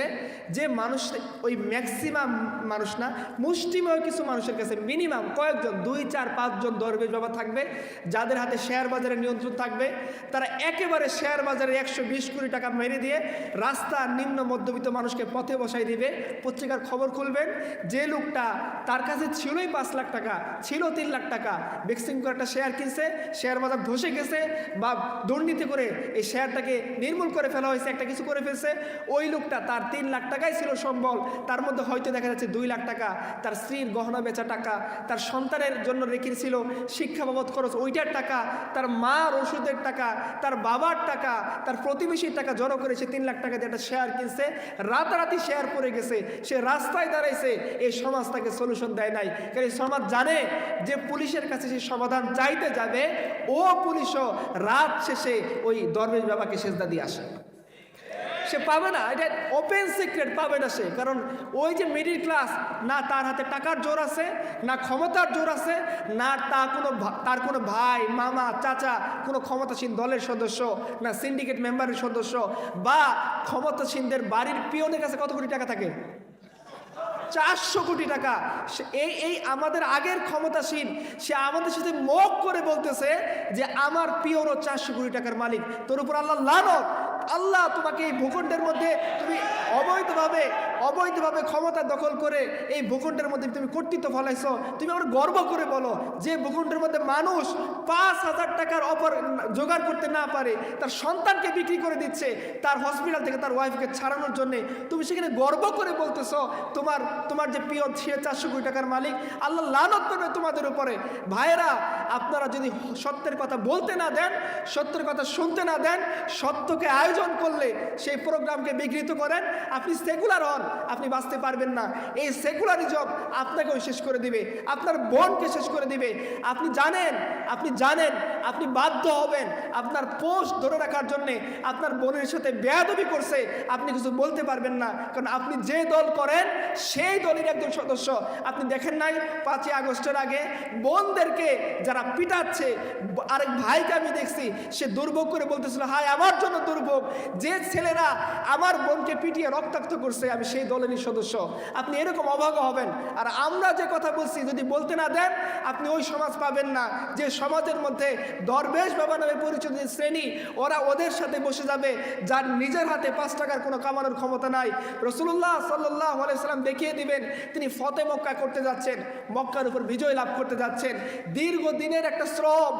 যে মানুষ, ওই ম্যাক্সিমাম মানুষ না, মুষ্টিমেয় কিছু মানুষের কাছে মিনিমাম কয়েকজন, 2-4-5 জন দরবেশ বাবা থাকবে, যাদের হাতে শেয়ার বাজারের নিয়ন্ত্রণ থাকবে। তারা একেবারে শেয়ার বাজারে 120 কোটি টাকা মেরে দিয়ে রাস্তার নিম্ন মধ্যবিত্ত মানুষকে পথে বসাই দিবে। পত্রিকার খবর খুলবেন, যে লোকটা তার কাছে ছিলই 5 লাখ টাকা, ছিল 3 লাখ টাকা, বেক্সিং করে একটা শেয়ার কিনছে, শেয়ার বাজার ধসে গেছে, বা দুর্নীতি করে এই শেয়ারটাকে নির্মূল করে ফেলা হয়েছে, একটা কিছু করে ফেলছে। ওই লোকটা তার 3 লাখ টাকাই ছিল সম্বল, তার মধ্যে হয়তো দেখা যাচ্ছে 2 লাখ টাকা তার স্ত্রীর গহনা বেচা টাকা, তার সন্তানের জন্য রেখেছিল শিক্ষা বাবদ খরচ ওইটার টাকা, তার মার ওষুধের টাকা, তার বাবার টাকা, তার প্রতিবেশীর টাকা জড়ো করেছে, 3 লাখ টাকা দিয়ে একটা শেয়ার কিনছে, রাতারাতি শেয়ার পড়ে গেছে, সে রাস্তায় দাঁড়াইছে। এই সমাজ তাকে সলিউশন দেয় নাই, কারণ এই সমাজ জানে যে পুলিশের কাছে সে সমাধান চাইতে যাবে, ও পুলিশও রাত শেষে ওই দরবেশ বাবাকে সেজদা দিয়ে আসে। সে পাবে না, এটা ওপেন সিক্রেট, পাবে না সে। কারণ ওই যে মিডিল ক্লাস, না তার হাতে টাকার জোর আছে, না ক্ষমতার জোর আছে, না তার কোনো ভাই মামা চাচা কোনো ক্ষমতাসীন দলের সদস্য, না সিন্ডিকেট মেম্বারের সদস্য, বা ক্ষমতাসীনদের বাড়ির পিয়নের কাছে কত কোটি টাকা থাকে, 400 কোটি টাকা। এই আমাদের আগের ক্ষমতাসীন, সে আমাদের সাথে মুখ করে বলতেছে যে আমার পিওরও 400 কোটি টাকার মালিক। তোর উপর আল্লাহ লানত, আল্লাহ তোমাকে এই ভূখণ্ডের মধ্যে তুমি অবৈধভাবে ক্ষমতা দখল করে এই ভূখণ্ডের মধ্যে তুমি কর্তৃত্ব ফলাইছো। তুমি আমার গর্ব করে বলো যে ভূখণ্ডের মধ্যে মানুষ 5,000 টাকার অপর জোগাড় করতে না পারে, তার সন্তানকে বিক্রি করে দিচ্ছে তার হসপিটাল থেকে তার ওয়াইফকে ছাড়ানোর জন্য, তুমি সেখানে গর্ব করে বলতেছো তোমার যে পিও সে 400 কোটি টাকার মালিক। আল্লাহ লানত করবে তোমাদের উপরে। ভাইয়েরা, আপনারা যদি সত্যের কথা বলতে না দেন, সত্যের কথা শুনতে না দেন, সত্যকে আয়োজন করলে সেই প্রোগ্রামকে বিকৃত করেন, আপনি সেকুলার হন, আপনি বাঁচতে পারবেন না। এই সেকুলারিজম আপনাকেও শেষ করে দিবে, আপনার বোনকে শেষ করে দিবে। আপনি জানেন আপনি বাধ্য হবেন আপনার পোস্ট ধরে রাখার জন্যে, আপনার বোনের সাথে বেয়াদবি করছে, আপনি কিছু বলতে পারবেন না, কারণ আপনি যে দল করেন সেই দলের একজন সদস্য। আপনি দেখেন নাই 5ই আগস্টের আগে বোনদেরকে যারা পিটাচ্ছে, আরেক ভাইকে আমি দেখছি সে দুর্ভোগ করে বলতেছিল, হায় আমার জন্য দুর্ভোগ, যে ছেলেরা আমার বোনকে পিটিয়ে রক্তাক্ত করছে, আমি সেই দলেরই সদস্য। আপনি এরকম অভাগা হবেন। আর আমরা যে কথা বলছি যদি বলতে না দেন, আপনি ওই সমাজ পাবেন না যে সমাজের মধ্যে দরবেশ বাবা নামে পরিচিত শ্রেণী, ওরা ওদের সাথে বসে যাবে যার নিজের হাতে 5 টাকার কোনো কামানোর ক্ষমতা নাই। রাসূলুল্লাহ সাল্লাল্লাহু আলাইহি ওয়াসাল্লাম দেখিয়ে দিবেন, তিনি ফতে মক্কা করতে যাচ্ছেন, মক্কার উপর বিজয় লাভ করতে যাচ্ছেন। দীর্ঘদিনের একটা শ্রম,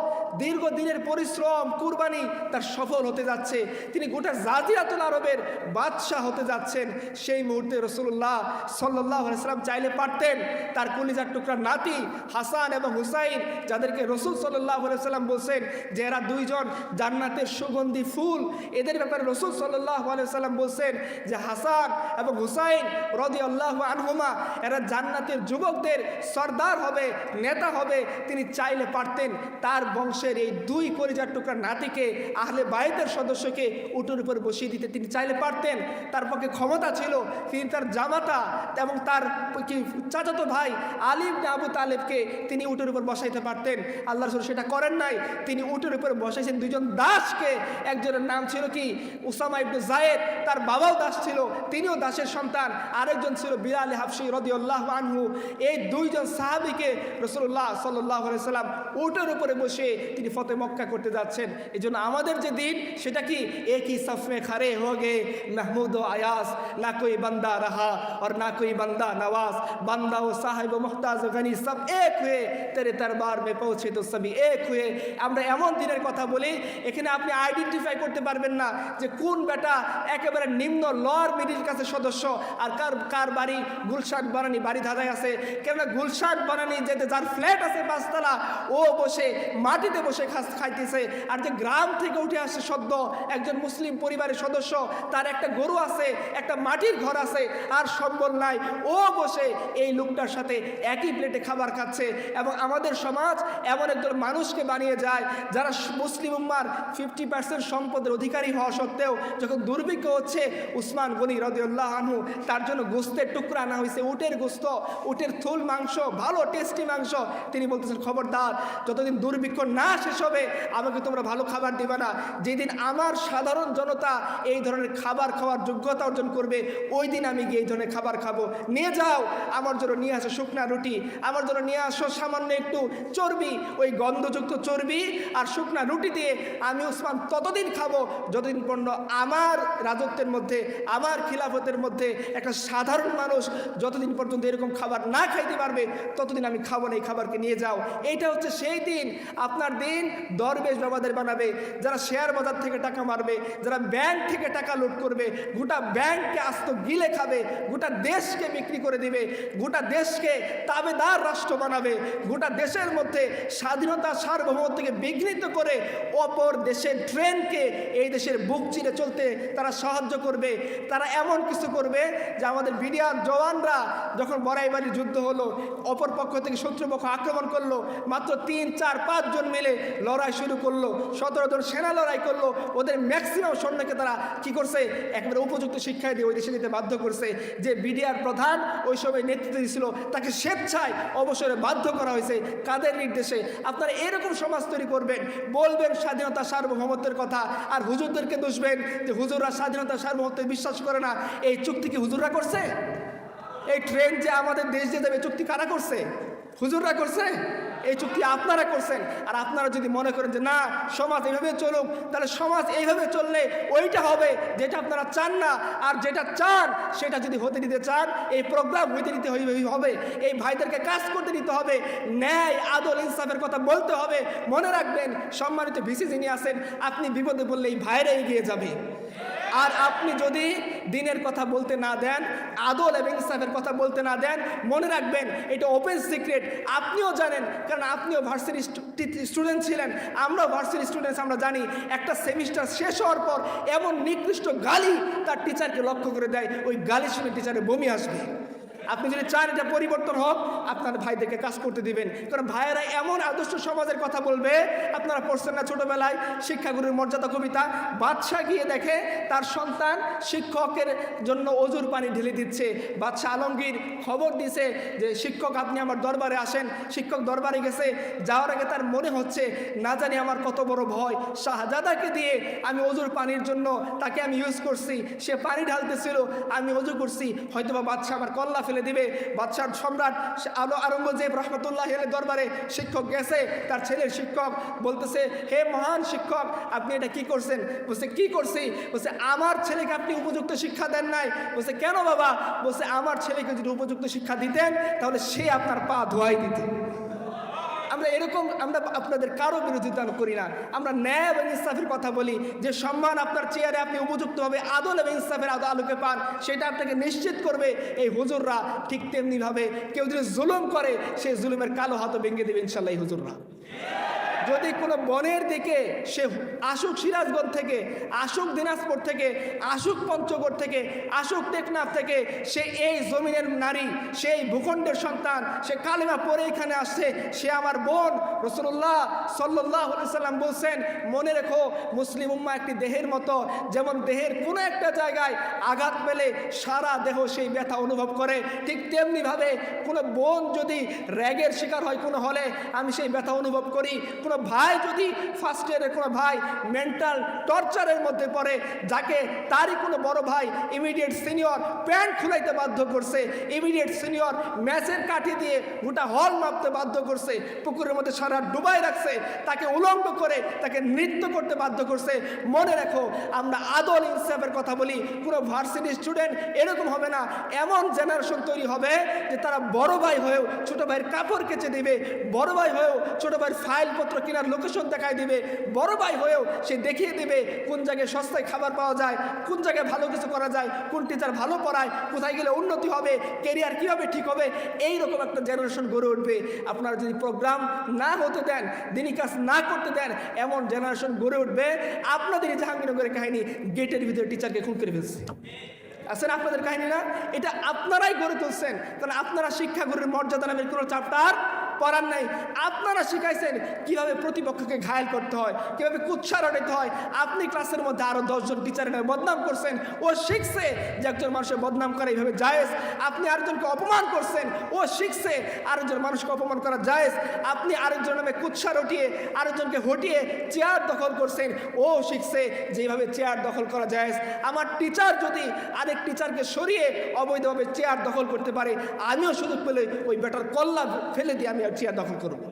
দীর্ঘদিনের পরিশ্রম, কুরবানি তার সফল হতে যাচ্ছে। তিনি গোটা জাজিরাতুল আরবের বাদশাহ হতে যাচ্ছেন। সেই মুহূর্তে রাসূলুল্লাহ সাল্লাল্লাহু আলাইহি ওয়াসাল্লাম চাইলে পারতেন তার কলিজার টুকরা নাতি হাসান এবং হুসাইন, যাদেরকে রাসূল সাল্লাল্লাহু আলাইহি ওয়াসাল্লাম বলছেন যে এরা দুইজন জান্নাতের সুগন্ধি ফুল, এদের ব্যাপারে রাসূল সাল্লাল্লাহু আলাইহি ওয়াসাল্লাম বলছেন যে হাসান এবং হুসাইন রাদিয়াল্লাহু আনহুমা এরা জান্নাতের যুবকদের সর্দার হবে, নেতা হবে। তিনি চাইলে পারতেন তার বংশের এই 2 কলিজার টুকরা নাতিকে, আহলে বাইতের সদস্যকে উটের উপর বসিয়ে দিতে তিনি চাইলে পারতেন। তার পক্ষে ক্ষমতা ছিল। তিনি তার জামাতা এবং তার চাচাতো ভাই আলী ইবনে আবু তালেবকে তিনি উটের উপর বসাইতে পারতেন। আল্লাহ রাসূল সেটা করেন নাই। তিনি উটের উপর বসাইছেন 2 জন দাসকে। একজনের নাম ছিল কি উসামা ইবনে যায়েদ, তার বাবাও দাস ছিল, তিনিও দাসের সন্তান। আরেকজন ছিল বিলাল হাবশী রাদিয়াল্লাহু আনহু। এই 2 জন সাহাবীকে রাসূলুল্লাহ সাল্লাল্লাহু আলাইহি ওয়াসাল্লাম উটের উপরে বসে তিনি ফতে মক্কা করতে যাচ্ছেন। এজন্য আমাদের যে দিন সেটা কি, এক হি সফ মে খড়ে হো গে মাহমুদ ও আয়াস, না কোই বান্দা রাহা और ना कोई बंदा नवाज, बंदा ও সাহেব মুহতাজ গনি সব এক হয়ে তেরে দরবার মে পৌঁছে তো সবই এক হয়ে। আমরা এমন দিনের কথা বলি, এখানে আপনি আইডেন্টিফাই করতে পারবেন না যে কোন বেটা একেবারে নিম্ন লোয়ার মিডিল ক্লাসের সদস্য আর কার বাড়ি গুলশান বানানি বাড়ি ধাঁধায় আছে। কেননা গুলশান বানানি যেতে যার ফ্ল্যাট আছে 5 তলা, ও বসে মাটিতে বসে খাইতেছে। আর যে গ্রাম থেকে উঠে আসছে সদ্য একজন মুসলিম পরিবারের সদস্য, তার একটা গরু আছে, একটা মাটির ঘর আছে, আর সম্বল নাই, ও বসে এই লোকটার সাথে একই প্লেটে খাবার খাচ্ছে। এবং আমাদের সমাজ এমন একজন মানুষকে বানিয়ে যায় যারা মুসলিম উম্মার 50% সম্পদের অধিকারী হওয়া সত্ত্বেও যখন দুর্ভিক্ষ হচ্ছে, উসমান গনি রাদিয়াল্লাহু আনহু তার জন্য গোস্তের টুকরা আনা হয়েছে, উটের গোস্ত, উটের থুল মাংস, ভালো টেস্টি মাংস। তিনি বলতেছেন খবরদার, যতদিন দুর্ভিক্ষ না শেষ হবে আমাকে তোমরা ভালো খাবার দিবে না। যেদিন আমার সাধারণ জনতা এই ধরনের খাবার খাওয়ার যোগ্যতা অর্জন করবে, ওই দিন প্রতিদিন আমি গিয়ে এই ধরনের খাবার খাবো, নিয়ে যাও আমার জন্য নিয়ে আসো শুকনা রুটি, আমার জন্য নিয়ে আসো সামান্য একটু চর্বি, ওই গন্ধযুক্ত চর্বি আর শুকনা রুটি দিয়ে আমি ওসমান ততদিন খাবো যতদিন পর্যন্ত আমার রাজত্বের মধ্যে, আমার খিলাফতের মধ্যে একটা সাধারণ মানুষ যতদিন পর্যন্ত এরকম খাবার না খাইতে পারবে ততদিন আমি খাবো না, এই খাবারকে নিয়ে যাও। এইটা হচ্ছে সেই দিন। আপনার দিন দরবেশ বাবাদের বানাবে, যারা শেয়ার বাজার থেকে টাকা মারবে, যারা ব্যাংক থেকে টাকা লুট করবে, গোটা ব্যাংককে আস্ত গিলে খাবে, গোটা দেশকে বিক্রি করে দিবে, গোটা দেশকে তাবেদার রাষ্ট্র বানাবে, গোটা দেশের মধ্যে স্বাধীনতা সার্বভৌমত্বকে বিঘ্নিত করে অপর দেশের ট্রেনকে এই দেশের বুক চিরে চলতে তারা সাহায্য করবে। তারা এমন কিছু করবে যে আমাদের বিডিআর জওয়ানরা যখন বড়াইবাড়ির যুদ্ধ হলো, অপর পক্ষ থেকে শত্রুপক্ষ আক্রমণ করলো, মাত্র 3, 4, 5 জন মিলে লড়াই শুরু করলো, 17 জন সেনা লড়াই করলো, ওদের ম্যাক্সিমাম সৈন্যকে তারা কি করছে, একেবারে উপযুক্ত শিক্ষা দিয়ে ওই দেশে যেতে বাধ্য করছে। যে বিডিআর প্রধান ওই সময় নেতৃত্ব দিয়েছিল তাকে স্বেচ্ছায় অবসরে বাধ্য করা হয়েছে। কাদের নির্দেশে? আপনারা এরকম সমাজ তৈরি করবেন, বলবেন স্বাধীনতা সার্বভৌমত্বের কথা, আর হুজুরদেরকে দুষবেন যে হুজুররা স্বাধীনতা সার্বভৌমত্বে বিশ্বাস করে না। এই চুক্তি কি হুজুররা করছে? এই ট্রেন যে আমাদের দেশ দিয়ে যাবে চুক্তি কারা করছে? হুজুররা করছে? এই চুক্তি আপনারা করছেন। আর আপনারা যদি মনে করেন যে না সমাজ এইভাবে চলুক, তাহলে সমাজ এইভাবে চললে ওইটা হবে যেটা আপনারা চান না। আর যেটা চান সেটা যদি হতে দিতে চান, এই প্রোগ্রাম হইতে দিতে হবে, এই ভাইদেরকে কাজ করতে দিতে হবে, ন্যায় আদল ইনসাফের কথা বলতে হবে। মনে রাখবেন সম্মানিত ভিসি যিনি আছেন, আপনি বিপদে বললে এই ভাইরা এগিয়ে যাবে। আর আপনি যদি দিনের কথা বলতে না দেন, আদল এবং ইনসাফের কথা বলতে না দেন, মনে রাখবেন এটা ওপেন সিক্রেট। আপনিও জানেন, কারণ আপনিও ভার্সিটি স্টুডেন্ট ছিলেন, আমরাও ভার্সিটি স্টুডেন্টস। আমরা জানি একটা সেমিস্টার শেষ হওয়ার পর এমন নিকৃষ্ট গালি তার টিচারকে লক্ষ্য করে দেয়, ওই গালি শুনে টিচারের বমি আসবে। আপনি যদি চান এটা পরিবর্তন হোক, আপনার ভাইদেরকে কাজ করতে দিবেন। কারণ ভাইয়েরা এমন আদর্শ সমাজের কথা বলবে, আপনারা পড়ছেন না ছোটবেলায় শিক্ষাগুরুর মর্যাদা কবিতা, বাদশাহ গিয়ে দেখে তার সন্তান শিক্ষকের জন্য অজুর পানি ঢেলে দিচ্ছে। বাদশাহ আলমগীর খবর দিয়েছে যে শিক্ষক আপনি আমার দরবারে আসেন। শিক্ষক দরবারে গেছে, যাওয়ার আগে তার মনে হচ্ছে না জানি আমার কত বড় ভয়, শাহজাদাকে দিয়ে আমি অজুর পানির জন্য তাকে আমি ইউজ করছি, সে পানি ঢালতেছিল, আমি অজু করছি, হয়তোবা বাদশাহ আমার কল্লা ফেলে দিবে। বাদশাহ সম্রাট আওরঙ্গজেব রহমতুল্লাহ দরবারে শিক্ষক গেছে, তার ছেলের শিক্ষক বলতেছে, হে মহান শিক্ষক আপনি এটা কি করছেন? বলছে কি করছি? বলছে আমার ছেলেকে আপনি উপযুক্ত শিক্ষা দেন নাই। বলছে কেন বাবা? বলছে আমার ছেলেকে যদি উপযুক্ত শিক্ষা দিতেন তাহলে সে আপনার পা ধোয়াই দিত। আমরা এরকম, আমরা আপনাদের কারো বিরোধিতা করি না, আমরা ন্যায় এবং ইনসাফের কথা বলি। যে সম্মান আপনার চেয়ারে আপনি উপযুক্তভাবে আদল এবং ইনসাফের আলোকে পান, সেটা আপনাকে নিশ্চিত করবে এই হুজুররা। ঠিক তেমনিভাবে কেউ যদি জুলুম করে, সেই জুলুমের কালো হাতও ভেঙে দেবে ইনশাল্লাহ এই হুজুররা। যদি কোনো বনের দিকে সে আসুক সিরাজগঞ্জ থেকে, আসুক দিনাজপুর থেকে, আসুক পঞ্চগড় থেকে, আসুক টেকনাফ থেকে, সে এই জমিনের নারী, সেই ভূখণ্ডের সন্তান, সে কালেমা পরে এখানে আসছে, সে আমার বোন। রাসূলুল্লাহ সাল্লাল্লাহু আলাইহি সাল্লাম বলছেন, মনে রেখো মুসলিম উম্মাহ একটি দেহের মতো, যেমন দেহের কোনো একটা জায়গায় আঘাত পেলে সারা দেহ সেই ব্যথা অনুভব করে, ঠিক তেমনিভাবে কোনো বোন যদি র্যাগের শিকার হয় কোনো হলে, আমি সেই ব্যথা অনুভব করি। কোনো ভাই যদি ফার্স্ট ইয়ারের কোনো ভাই মেন্টাল টর্চারের মধ্যে পড়ে, যাকে তারই কোনো বড় ভাই ইমিডিয়েট সিনিয়র প্যান্ট খুলাইতে বাধ্য করছে, ইমিডিয়েট সিনিয়র ম্যাচের কাঠি দিয়ে গোটা হল মাপতে বাধ্য করছে, পুকুরের মধ্যে সারা ডুবাই রাখছে, তাকে উলঙ্গ করে তাকে নৃত্য করতে বাধ্য করছে, মনে রাখো আমরা আদল ইনসাফের কথা বলি। কোনো ভার্সিটি স্টুডেন্ট এরকম হবে না, এমন জেনারেশন তৈরি হবে যে তারা বড় ভাই হয়েও ছোট ভাইয়ের কাপড় কেচে দিবে, বড় ভাই হয়েও ছোট ভাইয়ের ফাইলপত্র কেনার লোকেশন দেখায় দিবে, বড় ভাই হয়েও সে দেখিয়ে দিবে কোন জায়গায় সস্তায় খাবার পাওয়া যায়, কোন জায়গায় ভালো কিছু করা যায়, কোন টিচার ভালো পড়ায়, কোথায় গেলে উন্নতি হবে, কেরিয়ার কীভাবে ঠিক হবে। এইরকম একটা জেনারেশন গড়ে উঠবে। আপনারা যদি প্রোগ্রাম না হতে দেন, দিনী কাজ না করতে দেন, এমন জেনারেশন গড়ে উঠবে। আপনাদেরই জাহাঙ্গীরনগরের কাহিনী, গেটের ভিতরে টিচারকে খুন করে ফেলছে, আছেন আপনাদের কাহিনী না? এটা আপনারাই গড়ে তুলছেন, কারণ আপনারা শিক্ষাগুরুর মর্যাদা নামের কোনো চ্যাপ্টার পড়ান নাই, আপনারা শিখাইছেন কিভাবে প্রতিপক্ষকে ঘায়েল করতে হয়, কিভাবে কুৎসা রটাইতে হয়। আপনি ক্লাসের মধ্যে আরো 10 জন টিচারের নামে বদনাম করছেন। ও শিখছে যে একজন মানুষের বদনাম করা এইভাবে জায়েজ। আপনি আরেকজনকে অপমান করছেন, ও শিখছে আরেকজন মানুষকে অপমান করা জায়েজ। আপনি আরেকজনের নামে কুৎসা রটিয়ে আরেকজনকে হটিয়ে চেয়ার দখল করছেন, ও শিখছে যে এইভাবে চেয়ার দখল করা জায়েজ। আমার টিচার যদি আরেক টিচারকে সরিয়ে অবৈধভাবে চেয়ার দখল করতে পারে, আমিও সুযোগ পেলে ওই বেটার কল্লা ফেলে দিয়ে আমি আর চেয়ার দখল করবো।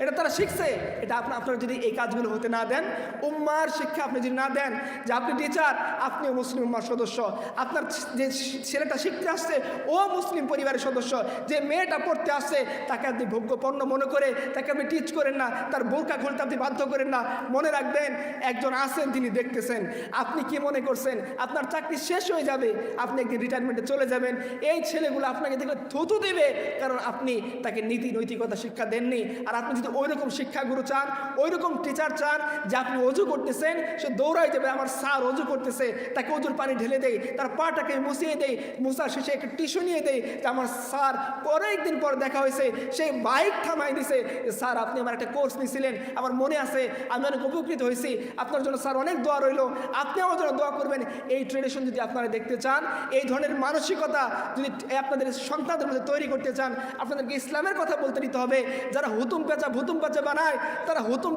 এটা তারা শিখছে। এটা আপনারা যদি এই কাজগুলো হতে না দেন, উম্মার শিক্ষা আপনি যদি না দেন যে আপনি টিচার, আপনিও মুসলিম উম্মার সদস্য, আপনার যে ছেলেটা শিখতে আসছে ও মুসলিম পরিবারের সদস্য, যে মেয়েটা পড়তে আসছে তাকে আপনি ভোগ্যপণ্য মনে করে তাকে আপনি টিচ করেন না, তার বোরকা খুলতে আপনি বাধ্য করেন না। মনে রাখবেন, একজন আছেন তিনি দেখতেছেন। আপনি কি মনে করছেন আপনার চাকরি শেষ হয়ে যাবে, আপনি একদিন রিটায়ারমেন্টে চলে যাবেন, এই ছেলেগুলো আপনাকে দেখলে থুতু দিবে, কারণ আপনি তাকে নীতি নৈতিকতা শিক্ষা দেননি। আর আপনি যদি ওই রকম শিক্ষাগুরু চান, ওই রকম টিচার চান যে আপনি অজু করতেছেন, সে দৌড়াই যাবে আমার স্যার অজু করতেছে, তাকে অজুর পানি ঢেলে দেয়, তার পাটাকে মুছিয়ে দেয়, মুছার শেষে একটা টিস্যু নিয়ে দেয় যে আমার স্যার অনেকদিন পর দেখা হয়েছে, সে বাইক থামাই দিছে, স্যার আপনি আমার একটা কোর্স নিয়েছিলেন, আমার মনে আছে, আমি অনেক উপকৃত হয়েছি, আপনার জন্য স্যার অনেক দোয়া রইল, আপনি আমার জন্য দোয়া করবেন। এই ট্রেডিশন যদি আপনারা দেখতে চান, এই ধরনের মানসিকতা যদি আপনাদের সন্তানদের মধ্যে তৈরি করতে চান, আপনাদেরকে ইসলামের কথা বলতে দিতে হবে। যারা হুতুম পেঁচা ভুতুম পেঁচা বানায়, তারা হুতুম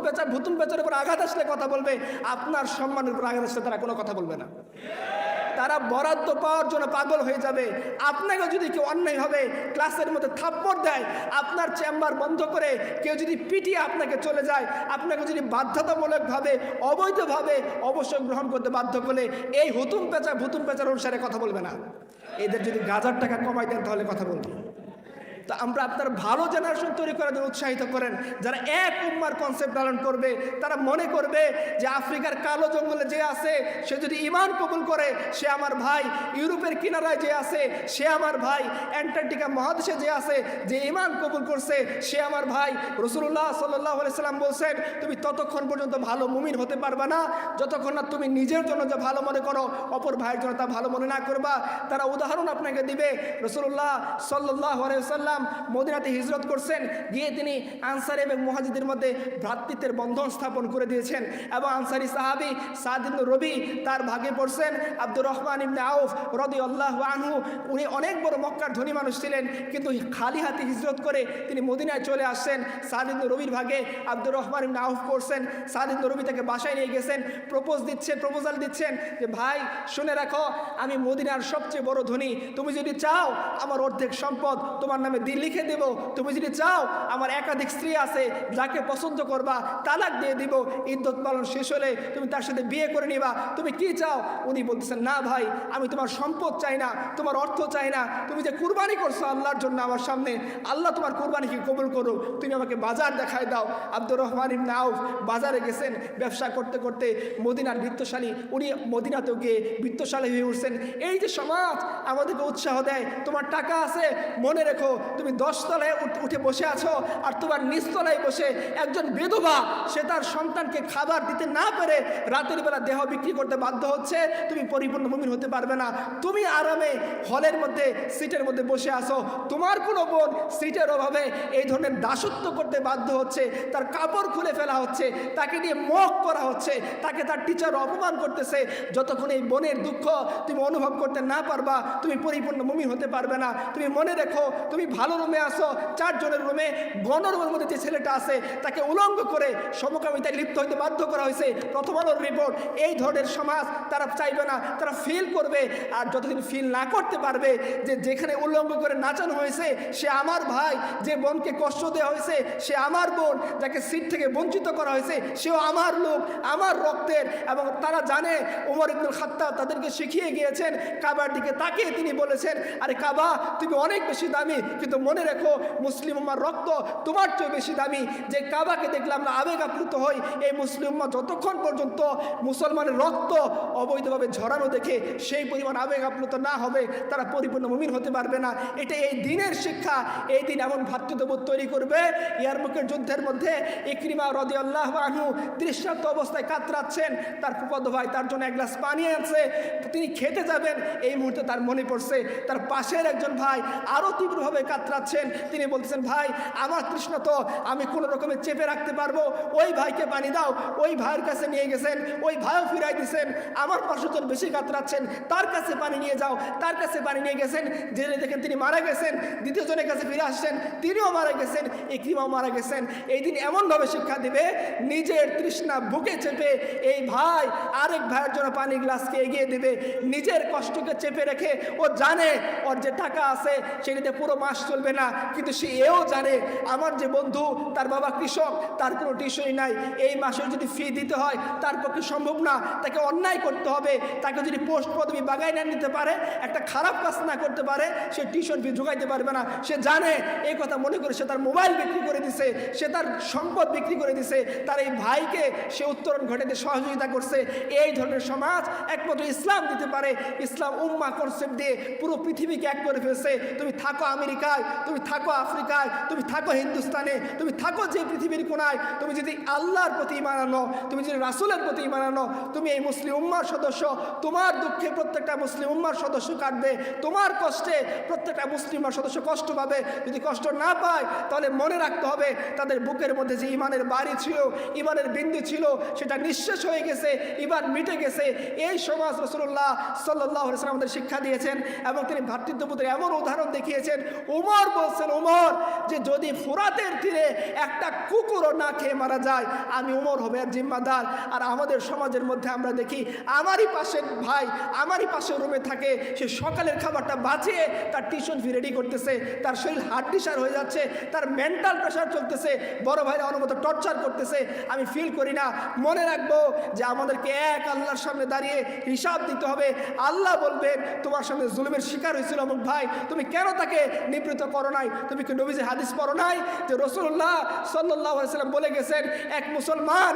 পেঁচার উপর আঘাত আসলে কথা বলবে, আপনার সম্মানের উপর আঘাত আসলে তারা কোনো কথা বলবে না। তারা বরাদ্দ পাওয়ার জন্য পাগল হয়ে যাবে। আপনাকে যদি কেউ অন্যায়ভাবে ক্লাসের মধ্যে থাপ্পড় দেয়, আপনার চেম্বার বন্ধ করে কেউ যদি পিটিয়ে আপনাকে চলে যায়, আপনাকে যদি বাধ্যতামূলকভাবে অবৈধভাবে অবসর গ্রহণ করতে বাধ্য করলে, এই হুতুম পেঁচা ভুতুম পেঁচার অনুসারে কথা বলবে না। এদের যদি গাজার টাকা কমাই দেন তাহলে কথা বলবে। তো আমরা আপনার ভালো জেনারেশন তৈরি করার জন্য উৎসাহিত করেন, যারা এক উম্মার কনসেপ্ট পালন করবে, তারা মনে করবে যে আফ্রিকার কালো জঙ্গলে যে আছে সে যদি ঈমান কবুল করে সে আমার ভাই, ইউরোপের কিনারায় যে আছে সে আমার ভাই, অ্যান্টার্কটিকা মহাদেশে যে আছে যে ঈমান কবুল করছে সে আমার ভাই। রাসূলুল্লাহ সাল্লাল্লাহু আলাইহি সাল্লাম বলছেন, তুমি ততক্ষণ পর্যন্ত ভালো মুমিন হতে পারবে না যতক্ষণ না তুমি নিজের জন্য যা ভালো মনে করো অপর ভাইয়ের জন্য তা ভালো মনে না করবা। তারা উদাহরণ আপনাকে দিবে। রাসূলুল্লাহ সাল্লাল্লাহু আলাইহি সাল্লাম মদিনাতে হিজরত করছেন, গিয়ে তিনি আনসারী এবং মুহাজিরদের মধ্যে ভ্রাতৃত্বের বন্ধন স্থাপন করে দিয়েছেন, এবং আনসারী সাহাবী সাদ ইবনে রবি তার ভাগে পড়ছেন আব্দুর রহমান ইবনে আউফ রাদিয়াল্লাহু আনহু। উনি অনেক বড় মক্কার ধনী মানুষ ছিলেন, কিন্তু খালি হাতে হিজরত করে তিনি মদিনায় চলে আসছেন। সাদ ইবনে রবির ভাগে আব্দুর রহমান ইবনে আউফ পড়ছেন। সাদ ইবনে রবি তাকে বাসায় নিয়ে গেছেন, প্রপোজাল দিচ্ছেন যে ভাই শুনে রাখো, আমি মদিনার সবচেয়ে বড় ধনী, তুমি যদি চাও আমার অর্ধেক সম্পদ তোমার নামে লিখে দেব, তুমি যদি চাও আমার একাধিক স্ত্রী আছে, যাকে পছন্দ করবা তালাক দিয়ে দিব, ইদ্যত পালন শেষ হলে তুমি তার সাথে বিয়ে করে নিবা, তুমি কি চাও? উনি বলতেছেন, না ভাই, আমি তোমার সম্পদ চাই না, তোমার অর্থ চাই না, তুমি যে কুরবানি করছো আল্লাহর জন্য আমার সামনে, আল্লাহ তোমার কুরবানিকে কবুল করুক, তুমি আমাকে বাজার দেখায় দাও। আব্দুর রহমান ইবনে আউফ বাজারে গেছেন, ব্যবসা করতে করতে মদিনার বৃত্তশালী, উনি মদিনাতেও গিয়ে বৃত্তশালী হয়ে উঠছেন। এই যে সমাজ আমাদেরকে উৎসাহ দেয়, তোমার টাকা আছে, মনে রেখো তুমি 10 তলায় উঠে বসে আছো, আর তোমার নিচতলায় বসে একজন বিধবা, সে তার সন্তানকে খাবার দিতে না পেরে রাতের বেলা দেহ বিক্রি করতে বাধ্য হচ্ছে, তুমি পরিপূর্ণ মুমিন হতে পারবে না। তুমি আরামে হলের মধ্যে সিটের মধ্যে বসে আছো, তোমার কোনো বোন সিটের অভাবে এই ধরনের দাসত্ব করতে বাধ্য হচ্ছে, তার কাপড় খুলে ফেলা হচ্ছে, তাকে নিয়ে মক করা হচ্ছে, তাকে তার টিচার অপমান করতেছে। যতক্ষণ এই বোনের দুঃখ তুমি অনুভব করতে না পারবা, তুমি পরিপূর্ণ মুমিন হতে পারবে না। তুমি মনে রেখো, তুমি ভালো রুমে আসো, 4 জনের রুমে গণরুমের মধ্যে যে ছেলেটা আছে তাকে উলঙ্গ করে সমকামিতায় লিপ্ত হইতে বাধ্য করা হয়েছে। প্রথম আলোর রিপোর্ট। এই ধরনের সমাজ তারা চাইবে না, তারা ফিল করবে। আর যতদিন ফিল না করতে পারবে যে যেখানে উলঙ্গ করে নাচানো হয়েছে সে আমার ভাই, যে বোনকে কষ্ট দেওয়া হয়েছে সে আমার বোন, যাকে সিট থেকে বঞ্চিত করা হয়েছে সেও আমার লোক, আমার রক্তের। এবং তারা জানে ওমর ইবনুল খাত্তাব তাদেরকে শিখিয়ে গিয়েছেন, কাবার দিকে তাকিয়ে তিনি বলেছেন, আরে কাবা তুমি অনেক বেশি দামি, কিন্তু মনে রেখো মুসলিম উম্মার রক্ত তোমার চেয়ে বেশি দামি। যে কাবাকে দেখলে আমরা আবেগ আপ্লুত হই, এই মুসলিম উম্মা যতক্ষণ পর্যন্ত মুসলমানের রক্ত অবৈধভাবে ঝরানো দেখে সেই পরিমাণ আবেগ আপ্লুত না হবে, তারা পরিপূর্ণ মুমিন হতে পারবে না। এটা এই দিনের শিক্ষা। এই দিন এমন ভ্রাতৃত্ববোধ তৈরি করবে। ইয়ারমুকের যুদ্ধের মধ্যে ইকরিমা রাদিয়াল্লাহু আনহু তৃষ্ণার্ত অবস্থায় কাতরাচ্ছেন, তার ফুফাতো ভাই তার জন্য এক গ্লাস পানি আনছে, তিনি খেতে যাবেন, এই মুহূর্তে তার মনে পড়ছে তার পাশের একজন ভাই আরও তীব্রভাবে কাতরাচ্ছে। কাতরাচ্ছেন। তিনি বলতেছেন, ভাই আমার তৃষ্ণা তো আমি কোনো রকমে চেপে রাখতে পারবো, ওই ভাইকে পানি দাও। ওই ভাইয়ের কাছে নিয়ে গেছেন, ওই ভাইও ফিরাই দিয়েছেন। আমার 500 জন বেশি কাতরাচ্ছেন, তার কাছে পানি নিয়ে যাও। তার কাছে পানি নিয়ে গেছেন, জেনে দেখেন তিনি মারা গেছেন। দ্বিতীয় জনের কাছে ফিরে আসছেন, তিনিও মারা গেছেন, ইকরিমাও মারা গেছেন। এই দিন এমনভাবে শিক্ষা দিবে, নিজের তৃষ্ণা বুকে চেপে এই ভাই আরেক ভাইয়ের জন্য পানির গ্লাসকে এগিয়ে দেবে। নিজের কষ্টকে চেপে রেখে ও জানে ওর যে টাকা আছে সেটাতে পুরো মাস চলবে না, কিন্তু সে এও জানে আমার যে বন্ধু তার বাবা কৃষক, তার কোনো টিউশনই নাই, এই মাসে যদি ফি দিতে হয় তার পক্ষে সম্ভব না, তাকে অন্যায় করতে হবে। তাকে যদি পোস্ট পদবি বাগায় না নিতে পারে, একটা খারাপ কাজ না করতে পারে, সে টিউশন ফি ঢুকাইতে পারবে না। সে জানে এই কথা মনে করে সে তার মোবাইল বিক্রি করে দিছে, সে তার সম্পদ বিক্রি করে দিছে, তার এই ভাইকে সে উত্তরণ ঘটাতে সহযোগিতা করছে। এই ধরনের সমাজ একমাত্র ইসলাম দিতে পারে। ইসলাম উম্মাহ কনসেপ্ট দিয়ে পুরো পৃথিবীকে এক করে ফেলছে। তুমি থাকো আমেরিকায়, তুমি থাকো আফ্রিকায়, তুমি থাকো হিন্দুস্তানে, তুমি থাকো যে পৃথিবীর কোনায়, তুমি যদি আল্লাহর প্রতি ঈমান আনো, তুমি যদি রাসূলের প্রতি ঈমান আনো, তুমি এই মুসলিম উম্মার সদস্য। তোমার দুঃখে প্রত্যেকটা মুসলিম উম্মার সদস্য কাটবে, তোমার কষ্টে প্রত্যেকটা মুসলিম সদস্য কষ্ট পাবে। যদি কষ্ট না পায় তাহলে মনে রাখতে হবে তাদের বুকের মধ্যে যে ঈমানের বাড়ি ছিল, ঈমানের বিন্দু ছিল, সেটা নিঃশেষ হয়ে গেছে, ঈমান মিটে গেছে। এই সমাজ রাসূলুল্লাহ সাল্লাল্লাহু আলাইহি ওয়াসাল্লাম আমাদের শিক্ষা দিয়েছেন এবং তিনি ভ্রাতৃত্ববোধের এমন উদাহরণ দেখিয়েছেন। ওমর বলছেন, ওমর যে যদি ফুরাতের তীরে একটা কুকুরও না খেয়ে মারা যায়, আমি ওমর হবে আর জিম্মাদার। আর আমাদের সমাজের মধ্যে আমরা দেখি আমারই পাশের ভাই আমারই পাশের রুমে থাকে, সে সকালের খাবারটা বাঁচিয়ে তার টিউশন ফি রেডি করতেছে, তার শরীর হার্টডিসার হয়ে যাচ্ছে, তার মেন্টাল প্রেশার চলতেছে, বড় ভাইরা অনুমত টর্চার করতেছে। আমি ফিল করি না। মনে রাখবো যে আমাদেরকে এক আল্লাহর সামনে দাঁড়িয়ে হিসাব দিতে হবে। আল্লাহ বলবেন তোমার সামনে জুলুমের শিকার হয়েছিল অমুক ভাই, তুমি কেন তাকে নিবৃত্ত করো নাই? তুমি কি নবীজির হাদিস পড়ো নাই যে রাসূলুল্লাহ সাল্লাল্লাহু আলাইহি ওয়াসাল্লাম বলে গেছেন এক মুসলমান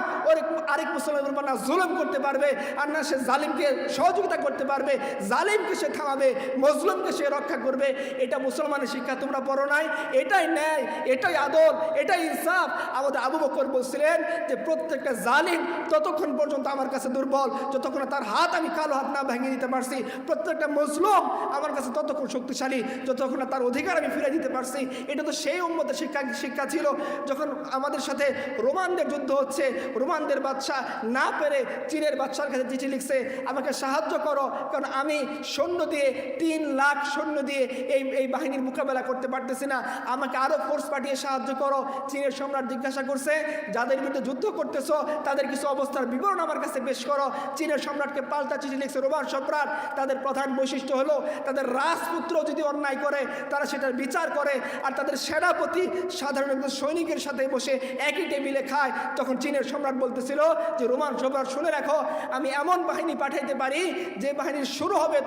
আরেক মুসলমানের উপর না জুলুম করতে পারবে, আর না সে জালিমকে সহযোগিতা করতে পারবে, জালিমকে সে থামাবে, মজলুমকে সে রক্ষা করবে। এটা মুসলমানের শিক্ষা তোমরা পড়ো নাই? এটাই ন্যায়, এটাই আদল, এটাই ইনসাফ। আমাদের আবু বকর বলছিলেন যে প্রত্যেকটা জালিম ততক্ষণ পর্যন্ত আমার কাছে দুর্বল যতক্ষণ তার হাত আমি কালো হাত না ভেঙে দিতে পারছি, প্রত্যেকটা মজলুম আমার কাছে ততক্ষণ শক্তিশালী যতক্ষণ তার অধিকার আমি ফিরে দিতে পারছি। এটা তো সেই উম্মতের শিক্ষা ছিল। যখন আমাদের সাথে রোমানদের যুদ্ধ হচ্ছে, রোমানদের বাদশা না পেরে চীনের বাদশার কাছে চিঠি লিখছে, আমাকে সাহায্য করো, কারণ আমি সৈন্য দিয়ে 3 লাখ সৈন্য দিয়ে এই বাহিনীর মোকাবেলা করতে পারতেছি না, আমাকে আরো ফোর্স পাঠিয়ে সাহায্য করো। চীনের সম্রাট জিজ্ঞাসা করছে, যাদের বিরুদ্ধে যুদ্ধ করতেছো তাদের কিছু অবস্থার বিবরণ আমার কাছে পেশ করো। চীনের সম্রাটকে পাল্টা চিঠি লিখছে রোমান সম্রাট। তাদের প্রধান বৈশিষ্ট্য হলো তাদের রাজপুত্র যদি অন্যায় করে তারা সেটার বিচার করে, আর তাদের সেনাপতি সাধারণ একজন সৈনিকের সাথে বসে একই টেবিলে খায়। তখন চীনের সম্রাট বলতেছিল যে রোমান সম্রাট শুনে রাখো, আমি এমন বাহিনী পাঠাইতে পারি যে বাহিনীর শুরু হবে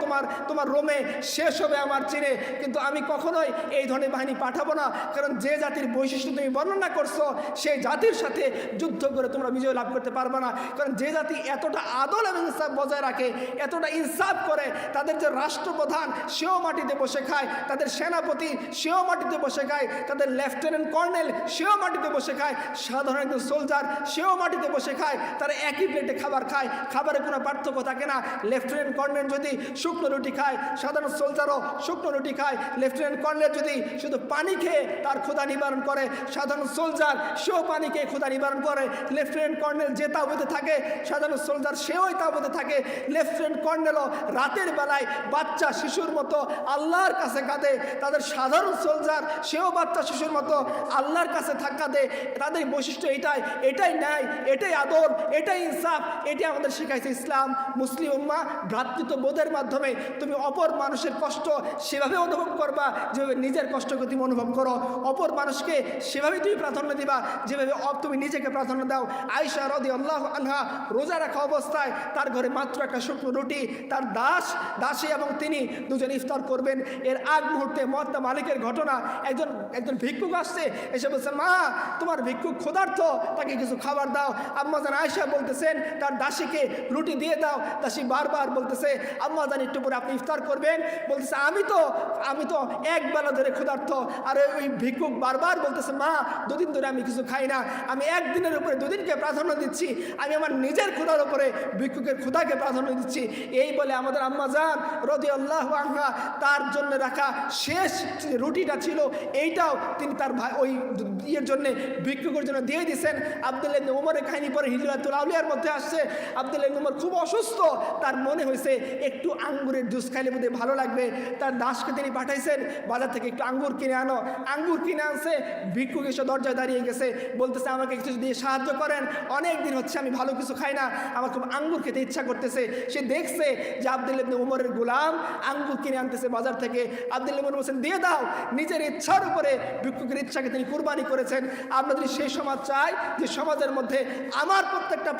তোমার রোমে, শেষ হবে আমার চীনে, কিন্তু আমি কখনোই এই ধরনের বাহিনী পাঠাবো না, কারণ যে জাতির বৈশিষ্ট্য তুমি বর্ণনা করছো সেই জাতির সাথে যুদ্ধ করে তোমরা বিজয় লাভ করতে পারবে না। কারণ যে জাতি এতটা আদল এবং ইনসাফ বজায় রাখে, এতটা ইনসাফ করে, তাদের যে রাষ্ট্রপ্রধান সেও মাটিতে বসে খায়, তাদের সেনাপতি সেও মাটিতে বসে খায়, তাদের লেফটেন্যান্ট কর্নেল সেও মাটিতে বসে খায়, সাধারণ একজন সোলজার সেও মাটিতে বসে খায়, তারা একই প্লেটে খাবার খায়, খাবারে কোনো পার্থক্য থাকে না। লেফটেন্যান্ট কর্নেল যদি শুকনো রুটি খায়, সাধারণ সোলজারও শুকনো রুটি খায়। লেফটেন্যান্ট কর্নেল যদি শুধু পানি খেয়ে তার ক্ষুধা নিবারণ করে, সাধারণ সোলজার সেও পানি খেয়ে ক্ষুধা নিবারণ করে। লেফটেন্যান্ট কর্নেল যে তাঁবুতে থাকে, সাধারণ সোলজার সেও তাঁবুতে থাকে। লেফটেন্যান্ট কর্নেলও রাতের বেলায় বাচ্চা শিশুর মতো আল্লাহর কাছে কাঁদে, তাদের সাধারণ সোলজার সেও বাচ্চা শিশুর মতো আল্লাহর কাছে কাঁদে। তাদের বৈশিষ্ট্য এটাই ন্যায়, এটাই আদল, এটাই ইনসাফ, এটাই আমাদের শিখাইছে ইসলাম। মুসলিম উম্মাহ ভ্রাতৃত্ববোধের মাধ্যমে তুমি অপর মানুষের কষ্ট সেভাবে অনুভব করবা যেভাবে নিজের কষ্টকে তুমি অনুভব করো, অপর মানুষকে সেভাবে তুমি প্রাধান্য দিবা যেভাবে তুমি নিজেকে প্রাধান্য দাও। আয়েশা রাদিয়াল্লাহু আনহা রোজা রাখা অবস্থায় তার ঘরে মাত্র একটা শুকনো রুটি, তার দাসী এবং তিনি দুজন ইফতার করবেন। এর আগ মুহূর্তে মুয়াত্তা মালিকের ঘটনা,
একজন ভিক্ষুক আসছে, এসে বলছে মা তোমার ভিক্ষুক ক্ষুধার্ত, তাকে কিছু খাবার দাও। আম্মাজান আয়েশা বলতেছেন তার দাসীকে রুটি দিয়ে দাও। দাসী বারবার বলতেছে আম্মাজান একটু পরে আপনি ইফতার করবেন। বলতেছে আমি তো এক বেলা ধরে ক্ষুধার্ত। আর ওই ভিক্ষুক বারবার বলতেছে মা দুদিন ধরে আমি কিছু খাই না, আমি একদিনের উপরে দুদিনকে প্রাধান্য দিচ্ছি, আমি আমার নিজের ক্ষুধার উপরে ভিক্ষুকের ক্ষুধাকে প্রাধান্য দিচ্ছি। এই বলে আমাদের আম্মাজান রাদিয়াল্লাহু আনহা তার জন্য রাখা শেষ রুটিটা ছিল এইটাও তিনি তার ভাই ওই ইয়ের জন্য ভিক্ষুকের জন্য দিয়ে দিয়েছেন। আব্দুল্লাহ ইবনে উমরের কাহিনী পরে হিজরাতুল আউলিয়ার মধ্যে আসছে, আব্দুল্লাহ ইবনে উমর খুব অসুস্থ, তার মনে হয়েছে একটু আঙ্গুরের জুস খাইলে বোধহয় ভালো লাগবে। তার দাসকে তিনি পাঠাইছেন বাজার থেকে একটু আঙ্গুর কিনে আনো। আঙ্গুর কিনে আনছে, ভিক্ষুক এসে দরজায় দাঁড়িয়ে গেছে, বলতেছে আমাকে কিছু দিয়ে সাহায্য করেন, অনেক দিন হচ্ছে আমি ভালো কিছু খাই না, আমার খুব আঙ্গুর খেতে ইচ্ছা করতেছে। সে দেখছে যে আব্দুল্লাহ ইবনে উমরের গোলাম আঙ্গুর কিনে আনতেছে বাজার থেকে। আব্দুল্লাহ ইবনে উমর বলছেন দিয়ে দাও। নিজের ইচ্ছার উপরে ভিক্ষুকের ইচ্ছাকে তিনি কুরবানি করেছেন। আমরা যদি সেই সমাজ চাই যে সমাজের মধ্যে আমার প্রত্যেকটা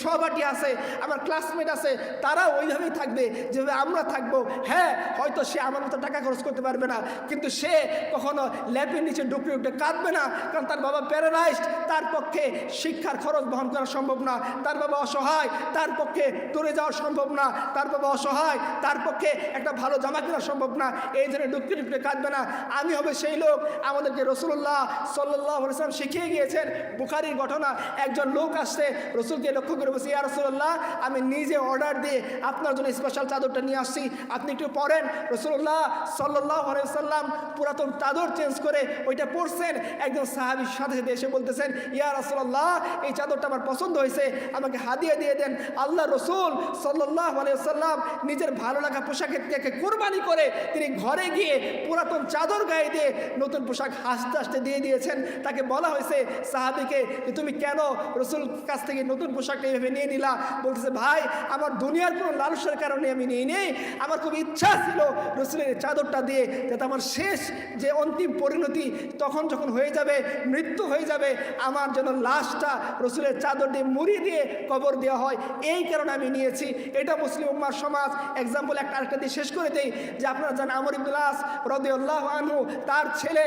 সহপাঠী আছে, আমার ক্লাসমেট আছে, তারা ওইভাবেই থাকবে যেভাবে আমরা থাকবো। হ্যাঁ হয়তো সে আমার মতো টাকা খরচ করতে পারবে না, কিন্তু সে কখনো ল্যাপের নিচে ডুকরে উঠে কাঁদবে না, কারণ তার বাবা প্যারালাইজড, তার পক্ষে শিক্ষার খরচ বহন করা সম্ভব না। তার বাবা অসহায়, তার পক্ষে ট্যুরে যাওয়া সম্ভব না। তার বাবা অসহায়, তার পক্ষে একটা ভালো জামা কেনা সম্ভব না। এই জন্য ডুকরে ডুকরে কাঁদবে না। আমি হবে সেই লোক। আমাদেরকে রাসূলুল্লাহ সাল্লাল্লাহু আলাইহি ওয়াসাল্লাম শিখিয়ে গিয়েছেন। বুখারীর ঘটনা, একজন লোক আসছে রসুলকে লক্ষ্য করে বলছে ইয়া রাসূলুল্লাহ আমি নিজে অর্ডার দিয়ে আপনার জন্য স্পেশাল চাদরটা নিয়ে আসছি, আপনি একটু পরেন। রাসূলুল্লাহ সাল্লাল্লাহু আলাইহি ওয়াসাল্লাম পুরাতন চাদর চেঞ্জ করে ওইটা পরছেন। একজন সাহাবীর সাথে সাথে এসে বলতেছেন ইয়া রাসূলুল্লাহ এই চাদরটা আমার পছন্দ হয়েছে, আমাকে হাদিয়া দিয়ে দেন। আল্লাহ রসুল সাল্লাল্লাহু আলাইহি ওয়াসাল্লাম নিজের ভালো লাগা পোশাকের থেকে কুরবানি করে তিনি ঘরে গিয়ে পুরাতন চাদর গায়ে দিয়ে নতুন পোশাক হাসতে হাসতে দিয়ে দিয়েছেন। তাকে বলা হয়েছে সাহাবীকে যে তুমি কেন রসুল কাছ থেকে নতুন পোশাকটা এইভাবে নিয়ে নিলা? বলতেছে ভাই আমার দুনিয়ার কোনো লালসার কারণে আমি নিয়ে নেই, আমার খুব ইচ্ছা ছিল রসুলের চাদরটা দিয়ে যাতে আমার শেষ যে অন্তিম পরিণতি তখন যখন হয়ে যাবে, মৃত্যু হয়ে যাবে, আমার যেন লাশটা রসুলের চাদর দিয়ে মুড়ি দিয়ে কবর দেওয়া হয়, এই কারণে আমি নিয়েছি। এটা মুসলিম উম্মার সমাজ। এক্সাম্পল আরেকটা দিয়ে শেষ করে দেই যে আপনারা জানেন আমর ইবনুল আস রাদিয়াল্লাহু আনহু তার ছেলে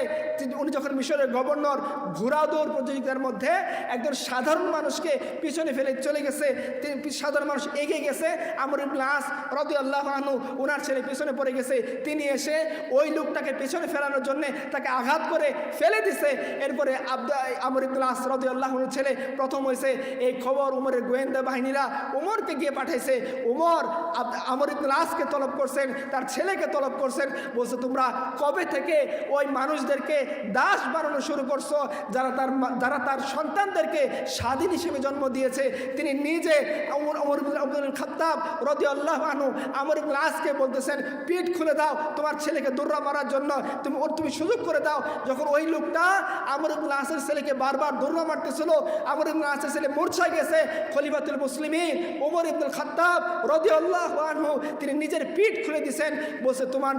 উনি যখন মিশরের গভর্নর ঘোড়া দৌড় প্রতিযোগিতার মধ্যে একজন সাধারণ মানুষকে পিছনে ফেলে চলে গেছে, তিনি সাধারণ মানুষ এগিয়ে গেছে, আমর ইবনুল আস রাদিয়াল্লাহু আনহু ওনার ছেলে পিছনে পড়ে গেছে, তিনি এসে ওই লোকটাকে পিছনে ফেলানোর জন্য তাকে আঘাত করে ফেলে দিছে। এরপরে আমর ইবনুল আস রাদিয়াল্লাহু আনহুর ছেলে প্রথম হয়েছে। এই খবর উমরের গোয়েন্দা বাহিনীরা উমরকে গিয়ে পাঠাইছে। উমর আমর ইবনুল আসকে তলব করছেন, তার ছেলেকে তলব করছেন, বলছে তোমরা কবে থেকে ওই মানুষদেরকে দাস বানানো শুরু করছো যারা তার সন্তানদেরকে স্বাধীন হিসেবে জন্ম দিয়েছে। তিনি নিজে ওমর ইবনুল খাত্তাব রাদিয়াল্লাহু আনহু আমর ইবনুল আসকে বলতেছেন পিঠ খুলে দাও তোমার ছেলেকে দুর্রা মারার জন্য, তুমি সুযোগ করে দাও। যখন ওই লোকটা আমর ইবনুল আসের ছেলেকে বারবার দুর্রা মারতেছিল, আমর ইবনুল আসের ছেলে মূর্ছা গেছে, খলিফাতুল মুসলিমিন ওমর ইবনুল খাত্তাব রাদিয়াল্লাহু আনহু তিনি নিজের পিঠ খুলে দিয়েছেন। বলছে তোমার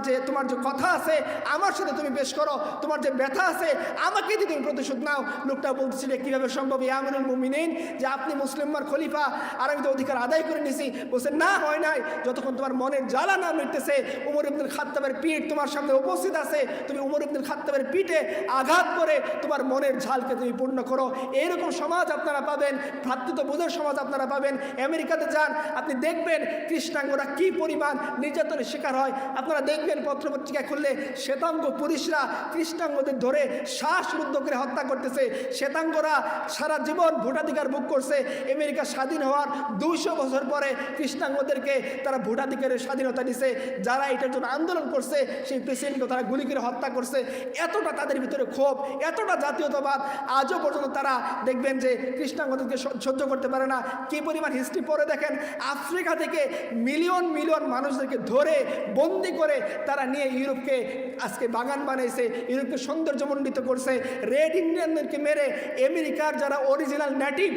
যে কথা আছে আমার সাথে তুমি পেশ করো, তোমার যে ব্যথা আছে আমাকে দিয়ে তুমি প্রতিশোধ নাও। লোকটা বলতেছিল কিভাবে সম্ভব ইয়া আমিরুল মুমিনিন যে আপনি মুসলিমমার খলিফা আর আমি তো অধিকার আদায় করে নিছি। বলছে না হয় নাই, যতক্ষণ তোমার মনের জ্বালা না মিটতেছে উমর ইবনুল খাত্তাবের পিঠ তোমার সামনে উপস্থিত আছে, তুমি উমর ইবনুল খাত্তাবের পিঠে আঘাত করে তোমার মনের ঝালকে তুমি পূর্ণ করো। এইরকম সমাজ আপনারা পাবেন, ভ্রাতৃত্ববোধের সমাজ আপনারা পাবেন। আমেরিকাতে যান আপনি দেখবেন কৃষ্ণাঙ্গরা কি পরিমাণ নির্যাতনের শিকার হয়। আপনারা দেখবেন পত্রপত্রিকা খুললে শ্বেতাঙ্গ পুলিশরা কৃষ্ণাঙ্গদের ধরে শ্বাসরুদ্ধ করে হত্যা করতেছে। শ্বেতাঙ্গরা সারা জীবন ভোটাধিকার ভোগ করছে। আমেরিকা স্বাধীন হওয়ার 200 বছর পরে কৃষ্ণাঙ্গদেরকে তারা ভোটাধিকারের স্বাধীনতা দিছে। যারা এটার জন্য আন্দোলন করছে সেই প্রেসিডেন্টকে তারা গুলি করে হত্যা করছে। এতটা তাদের ভিতরে ক্ষোভ, এতটা জাতীয়তাবাদ, আজও পর্যন্ত তারা দেখবেন যে কৃষ্ণাঙ্গদেরকে সহ্য করতে পারে না। কি পরিমাণ হিস্ট্রি পরে দেখেন, আফ্রিকা থেকে মিলিয়ন মিলিয়ন মানুষদেরকে ধরে বন্দি করে তারা নিয়ে ইউরোপকে আজকে বাগান বানাইছে, ইউরোপকে সৌন্দর্যমণ্ডিত করছে। রেড ইন্ডিয়ানদেরকে মেরে আমেরিকার যারা অরিজিনাল নেটিভ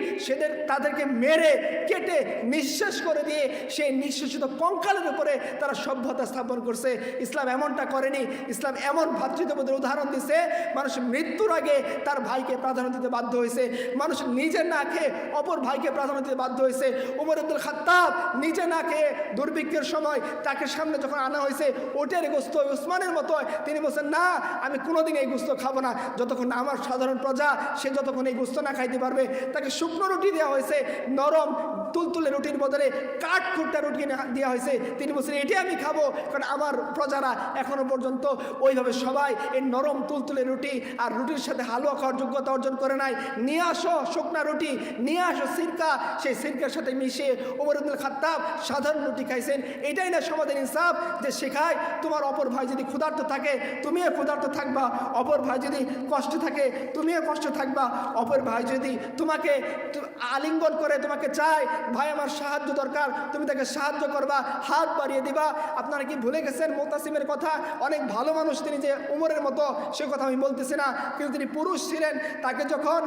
তাদেরকে মেরে কেটে নিঃশেষ করে দিয়ে সেই নিঃশেষিত কঙ্কালের উপরে তারা সভ্যতা স্থাপন করছে। ইসলাম এমনটা করেনি। ইসলাম এমন ভ্রাতৃত্ববোধের উদাহরণ দিছে, মানুষ মৃত্যুর আগে তার ভাইকে প্রাধান্য দিতে বাধ্য হয়েছে, মানুষ নিজে না খেয়ে অপর ভাইকে প্রাধান্য দিতে বাধ্য হয়েছে। উমর ইবনুল খাত্তাব নিজে না খেয়ে দুর্ভিক্ষের সময় তাকে সামনে যখন আনা হয়েছে ওটের গোস্ত উসমানের মতো, তিনি বলছেন না আমি কোনোদিন এই গোস্ত খাবো না, যতক্ষণ না আমার সাধারণ প্রজা সে যতক্ষণ এই গোস্ত না খাইতে পারবে। তাকে শুকনো রুটি দেওয়া হয়েছে, নরম তুলতুলে রুটির বদলে কাঠ খুঁটটা রুটি দেওয়া হয়েছে। তিনি বলছেন এটি আমি খাবো, কারণ আমার প্রজারা এখনো পর্যন্ত ওইভাবে সবাই এই নরম তুলতুলে রুটি আর রুটির সাথে হালুয়া খাওয়ার যোগ্যতা অর্জন করে নাই। নিয়ে আসো শুকনা রুটি, নিয়ে আসো সিরকা, সেই সিরকার সাথে মিশিয়ে ওমর ইবনুল খাত্তাব সাধারণ রুটি খাইছেন। এটাই না সমাজের ইনসাফ, যে শেখায় তোমার অপর ভাই যদি ক্ষুধার্ত থাকে তুমিও ক্ষুধার্ত থাকবা, অপর ভাই যদি কষ্ট থাকে তুমিও কষ্ট থাকবা, অপর ভাই যদি তোমাকে আলিঙ্গন করে তোমাকে চায় ভাই আমার সাহায্য দরকার, তুমি তাকে সাহায্য করবা, হাত বাড়িয়ে দিবা। আপনারা কি ভুলে গেছেন মুতাসিমের কথা? অনেক ভালো মানুষ তিনি, যে উমরের মতো সে কথা আমি বলতেছি না, কিন্তু তিনি পুরুষ ছিলেন। তাকে যখন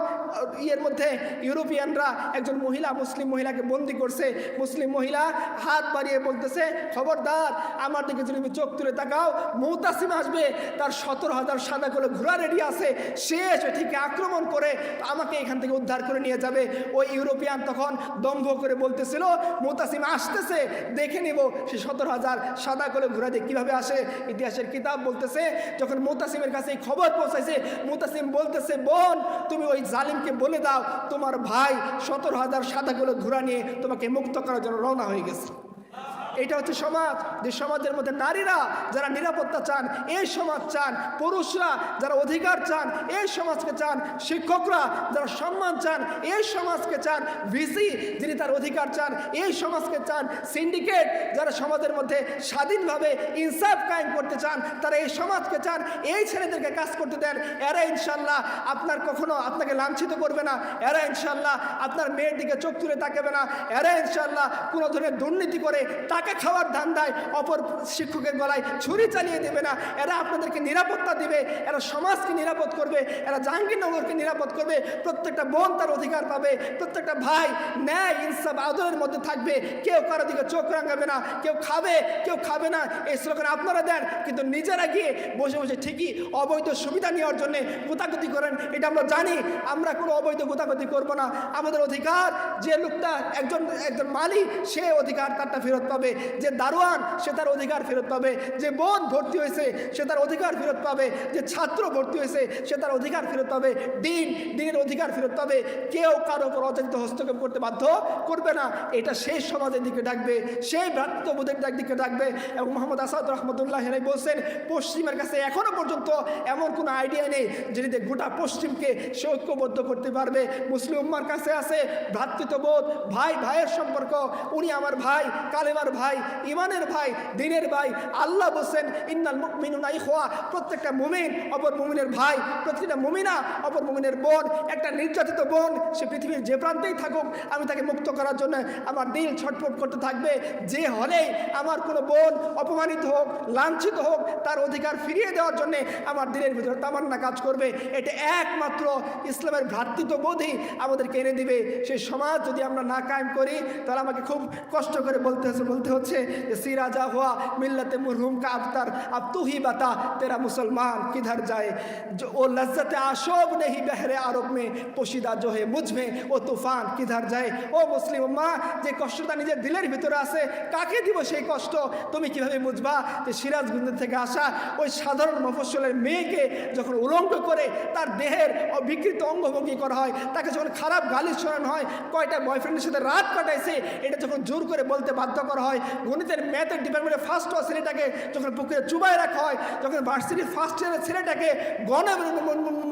ইয়ের মধ্যে ইউরোপিয়ানরা একজন মহিলা, মুসলিম মহিলাকে বন্দি করছে, মুসলিম মহিলা হাত বাড়িয়ে বলতেছে খবরদার আমার দিকে যদি তুমি চোখ তুলে তাকাও মুতাসিম আসবে, তার 17,000 সাদা করে ঘোড়া রেডি আছে, সে এসে ঠিক আক্রমণ করে আমাকে এখান থেকে উদ্ধার করে নিয়ে যাবে। ওই ইউরোপিয়ান তখন দম্ভ করে বলতেছিল মুতাসিম আসতেছে, দেখে নিব সে 17,000 সাদা করে ঘোড়া দিয়ে কীভাবে আসে। ইতিহাসের কিতাব বলতেছে যখন মুতাসিমের কাছে এই খবর পৌঁছাইছে, মুতাসিম বলতেছে বোন তুমি ওই জালিমকে বলে দাও তোমার ভাই 17,000 সাদা করে ঘোড়া নিয়ে তোমাকে মুক্ত করার জন্য রওনা হয়ে গেছে। এটা হচ্ছে সমাজ, যে সমাজের মধ্যে নারীরা যারা নিরাপত্তা চান এই সমাজ চান, পুরুষরা যারা অধিকার চান এই সমাজকে চান, শিক্ষকরা যারা সম্মান চান এই সমাজকে চান, ভিসি যিনি তার অধিকার চান এই সমাজকে চান, সিন্ডিকেট যারা সমাজের মধ্যে স্বাধীনভাবে ইনসাফ কায়েম করতে চান তারা এই সমাজকে চান। এই ছেলেদেরকে কাজ করতে দেন, এরা ইনশাল্লাহ আপনার কখনো আপনাকে লাঞ্ছিত করবে না, এরা ইনশাল্লাহ আপনার মেয়ের দিকে চোখ তুলে তাকাবে না, এরা ইনশাল্লাহ কোনো ধরনের দুর্নীতি করে টাকা খাওয়ার ধান্দায় অপর শিক্ষকের গলায় ছুরি চালিয়ে দেবে না, এরা আপনাদেরকে নিরাপত্তা দিবে, এরা সমাজকে নিরাপদ করবে, এরা জাহাঙ্গীরনগরকে নিরাপদ করবে। প্রত্যেকটা বোন তার অধিকার পাবে, প্রত্যেকটা ভাই ন্যায় ইনসাফ আদরের মধ্যে থাকবে, কেউ কারো দিকে চোখ রাঙাবে না, কেউ খাবে না। এই স্লোগান আপনারা দেন, কিন্তু নিজেরা গিয়ে বসে বসে ঠিকই অবৈধ সুবিধা নেওয়ার জন্য গোতাগতি করেন। এটা আমরা জানি, আমরা কোনো অবৈধ গোতাগতি করব না। আমাদের অধিকার, যে লোকটা একজন মালিক সে অধিকার তারটা ফেরত পাবে, যে দারোয়ান সে তার অধিকার ফেরত পাবে, যে বোন ভর্তি হয়েছে সে তার অধিকার ফেরত পাবে, যে ছাত্র ভর্তি হয়েছে সে তার অধিকার ফেরত পাবে, দিনের অধিকার ফেরত পাবে। কেউ কারো উপর অযাচিত হস্তক্ষেপ করতে বাধ্য করবে না। এটা সেই সমাজের দিকে ডাকবে, সেই ভ্রাতৃত্ববোধের দিকে ডাকবে। এবং মোহাম্মদ আসাদ রহমতুল্লাহ বলছেন পশ্চিমের কাছে এখনো পর্যন্ত এমন কোনো আইডিয়া নেই যেটিতে গোটা পশ্চিমকে সে ঐক্যবদ্ধ করতে পারবে। মুসলিম উম্মার কাছে আছে ভ্রাতৃত্ববোধ, ভাই ভাইয়ের সম্পর্ক, উনি আমার ভাই, কালেমার ভাই, ইমানের ভাই, দিনের ভাই। আল্লাহ বলছেন ইন্নাল মুমিনুনা ইখওয়া, প্রত্যেকটা মুমিন অপর মুমিনের ভাই, প্রত্যেকটা মুমিনা অপর মুমিনের বোন। একটা নির্যাতিত বোন সে পৃথিবীর যে প্রান্তেই থাকুক আমি তাকে মুক্ত করার জন্য আমার দিল ছটফট করতে থাকবে। যে হলেই আমার কোনো বোন অপমানিত হোক, লাঞ্ছিত হোক, তার অধিকার ফিরিয়ে দেওয়ার জন্য আমার দিলের ভিতরে তামান্না কাজ করবে। এটা একমাত্র ইসলামের ভ্রাতৃত্ববোধই আমাদেরকে এনে দিবে। সেই সমাজ যদি আমরা না কায়েম করি তাহলে আমাকে খুব কষ্ট করে বলতে হচ্ছে যে সিরাজা হুয়া মিল্লাতে মুরহুম কা আফতার, अब तू ही बता तेरा मुसलमान किधर जाए, जो ओ लज्जत आशोब नहीं बहरे आरोप में पोशीदा जो है मुझ में ও তুফান কিধার যায়। ও মুসলিম উম্মাহ, যে কষ্টটা নিজের দিলের ভিতরে আছে কাকে দিব সেই কষ্ট? তুমি কিভাবে বুঝবা যে সিরাজগঞ্জ থেকে আসা ওই সাধারণ মফস্বলের মেয়েকে যখন উলঙ্গ করে তার দেহের বিকৃত অঙ্গভঙ্গি করা হয়, তাকে যখন খারাপ গালি শোনানো হয়, কয়টা বয়ফ্রেন্ডের সাথে রাত কাটাইছে এটা যখন জোর করে বলতে বাধ্য করা হয়, গণিতের ম্যাথের ডিপার্টমেন্টে ফার্স্ট হওয়া ছেলেটাকে যখন পুকুরে চুবাই রাখা হয়, যখন ভার্সিটির ফার্স্ট ইয়ারের ছেলেটাকে গণের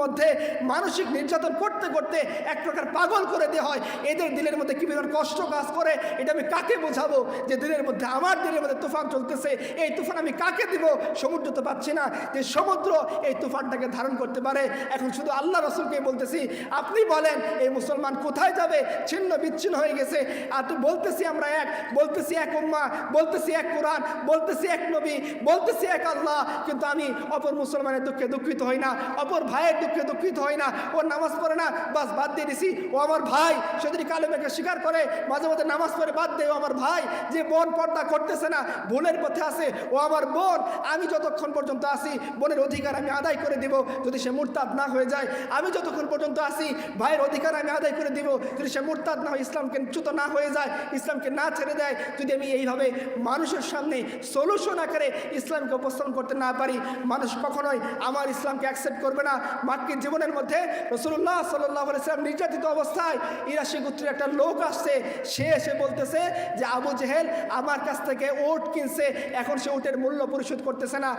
মধ্যে মানসিক নির্যাতন করতে করতে এক প্রকার পাগল করে দেওয়া হয়, এদের দিলের মধ্যে কি পরিমাণ কষ্ট কাজ করে এটা আমি কাকে বোঝাবো? যে দিলের মধ্যে, আমার দিলের মধ্যে তুফান চলতেছে, এই তুফান আমি কাকে দিব? সমুদ্র তো পাচ্ছি না যে সমুদ্র এই তুফানটাকে ধারণ করতে পারে। এখন শুধু আল্লাহ রসুলকে বলতেছি, আপনি বলেন এই মুসলমান কোথায় যাবে? ছিন্ন বিচ্ছিন্ন হয়ে গেছে। আর তো বলতেছি আমরা এক, বলতেছি এক উম্মাহ, বলতেছি এক কোরআন, বলতেছি এক নবী, বলতেছি এক আল্লাহ, কিন্তু আমি অপর মুসলমানের দুঃখে দুঃখিত হই না, অপর ভাইয়ের দুঃখে দুঃখিত হই না। ও নামাজ পড়ে না, বাস বাদ দিয়ে দিছি, ও আমার ভাই। সে যদি কালেমাকে স্বীকার করে মাঝে মাঝে নামাজ পড়ে, বাদ দেয়, ও আমার ভাই। যে বোন পর্দা করতেছে না, বোনের পথে আছে, ও আমার বোন। আমি যতক্ষণ পর্যন্ত আসি বোনের অধিকার আমি আদায় করে দিব যদি সে মুরতাদ না হয়ে যায়। আমি যতক্ষণ পর্যন্ত আসি ভাইয়ের অধিকার আমি আদায় করে দিব যদি সে মুরতাদ না হয়, ইসলামকে চ্যুত না হয়ে যায়, ইসলামকে না ছেড়ে দেয়। যদি আমি এইভাবে এইভাবে মানুষের সামনে সলিউশন আকারে ইসলামকে উপস্থাপন করতে না পারি, মানুষ কখনোই আমার ইসলামকে অ্যাকসেপ্ট করবে না। মাক্কি জীবনের মধ্যে রাসূলুল্লাহ সাল্লাল্লাহু আলাইহি ওয়াসাল্লাম নির্যাতিত অবস্থায় ইরাশি গোত্রের একটা লোক আসছে, সে এসে বলতেছে যে আবু জেহেল আমার কাছ থেকে উট কিনছে, এখন সে উটের মূল্য পরিশোধ করতেছে না,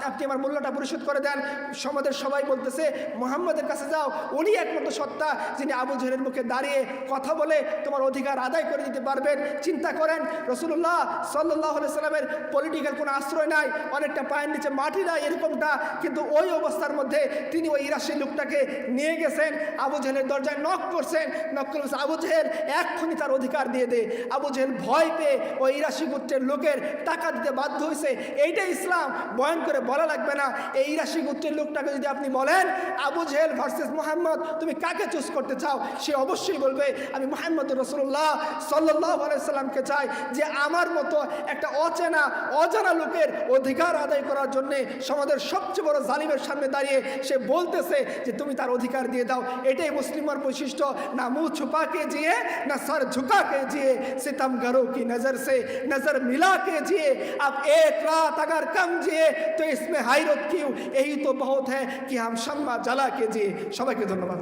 আপনি আমার মূল্যটা পরিশোধ করে দেন। সমাজের সবাই বলতেছে মুহাম্মদের কাছে যাও, উনি একমাত্র সত্তা যিনি আবু জেহেলের মুখে দাঁড়িয়ে কথা বলে তোমার অধিকার আদায় করে দিতে পারবেন। চিন্তা করেন, রাসূলুল্লাহ সাল্লাল্লাহু আলাইহি সাল্লামের পলিটিক্যাল কোনো আশ্রয় নাই, অনেকটা পায়ের নিচে মাটি নাই এরকমটা, কিন্তু ওই অবস্থার মধ্যে তিনি ওই ইরাশি লোকটাকে নিয়ে গেছেন, আবু জেহেলের দরজায় নক করছেন, নক করে বলছেন আবু জেহেল এক্ষুনি তার অধিকার দিয়ে দে। আবু জেহেল ভয় পেয়ে ওই ইরাশি গোত্রের লোকের টাকা দিতে বাধ্য হয়েছে। এইটা ইসলাম, বয়ান করে বলা লাগবে না। এই ইরাশি গোত্রের লোকটাকে যদি আপনি বলেন আবু জেহেল ভার্সেস মুহাম্মদ তুমি কাকে চুজ করতে চাও, সে অবশ্যই বলবে আমি মুহাম্মদ রাসূলুল্লাহ সাল্লাল্লাহু আলাইহি সাল্লামকে চাই, যে আমার মতো একটা অজানা লোকের অধিকার আদায় করার জন্য সমাজের সবচেয়ে বড় জালিমের সামনে দাঁড়িয়ে সে বলতেছে যে তুমি তার অধিকার দিয়ে দাও। এটাই মুসলিমের বৈশিষ্ট্য, না মুंह छुपा के जिए ना सर झुका के जिए, सितमगरों की नजर से नजर मिला के जिए, अब एक रात अगर कम जिए तो इसमें हैरत क्यों, यही तो बहुत है कि हम शम्मा जला के जिए। সবাইকে ধন্যবাদ।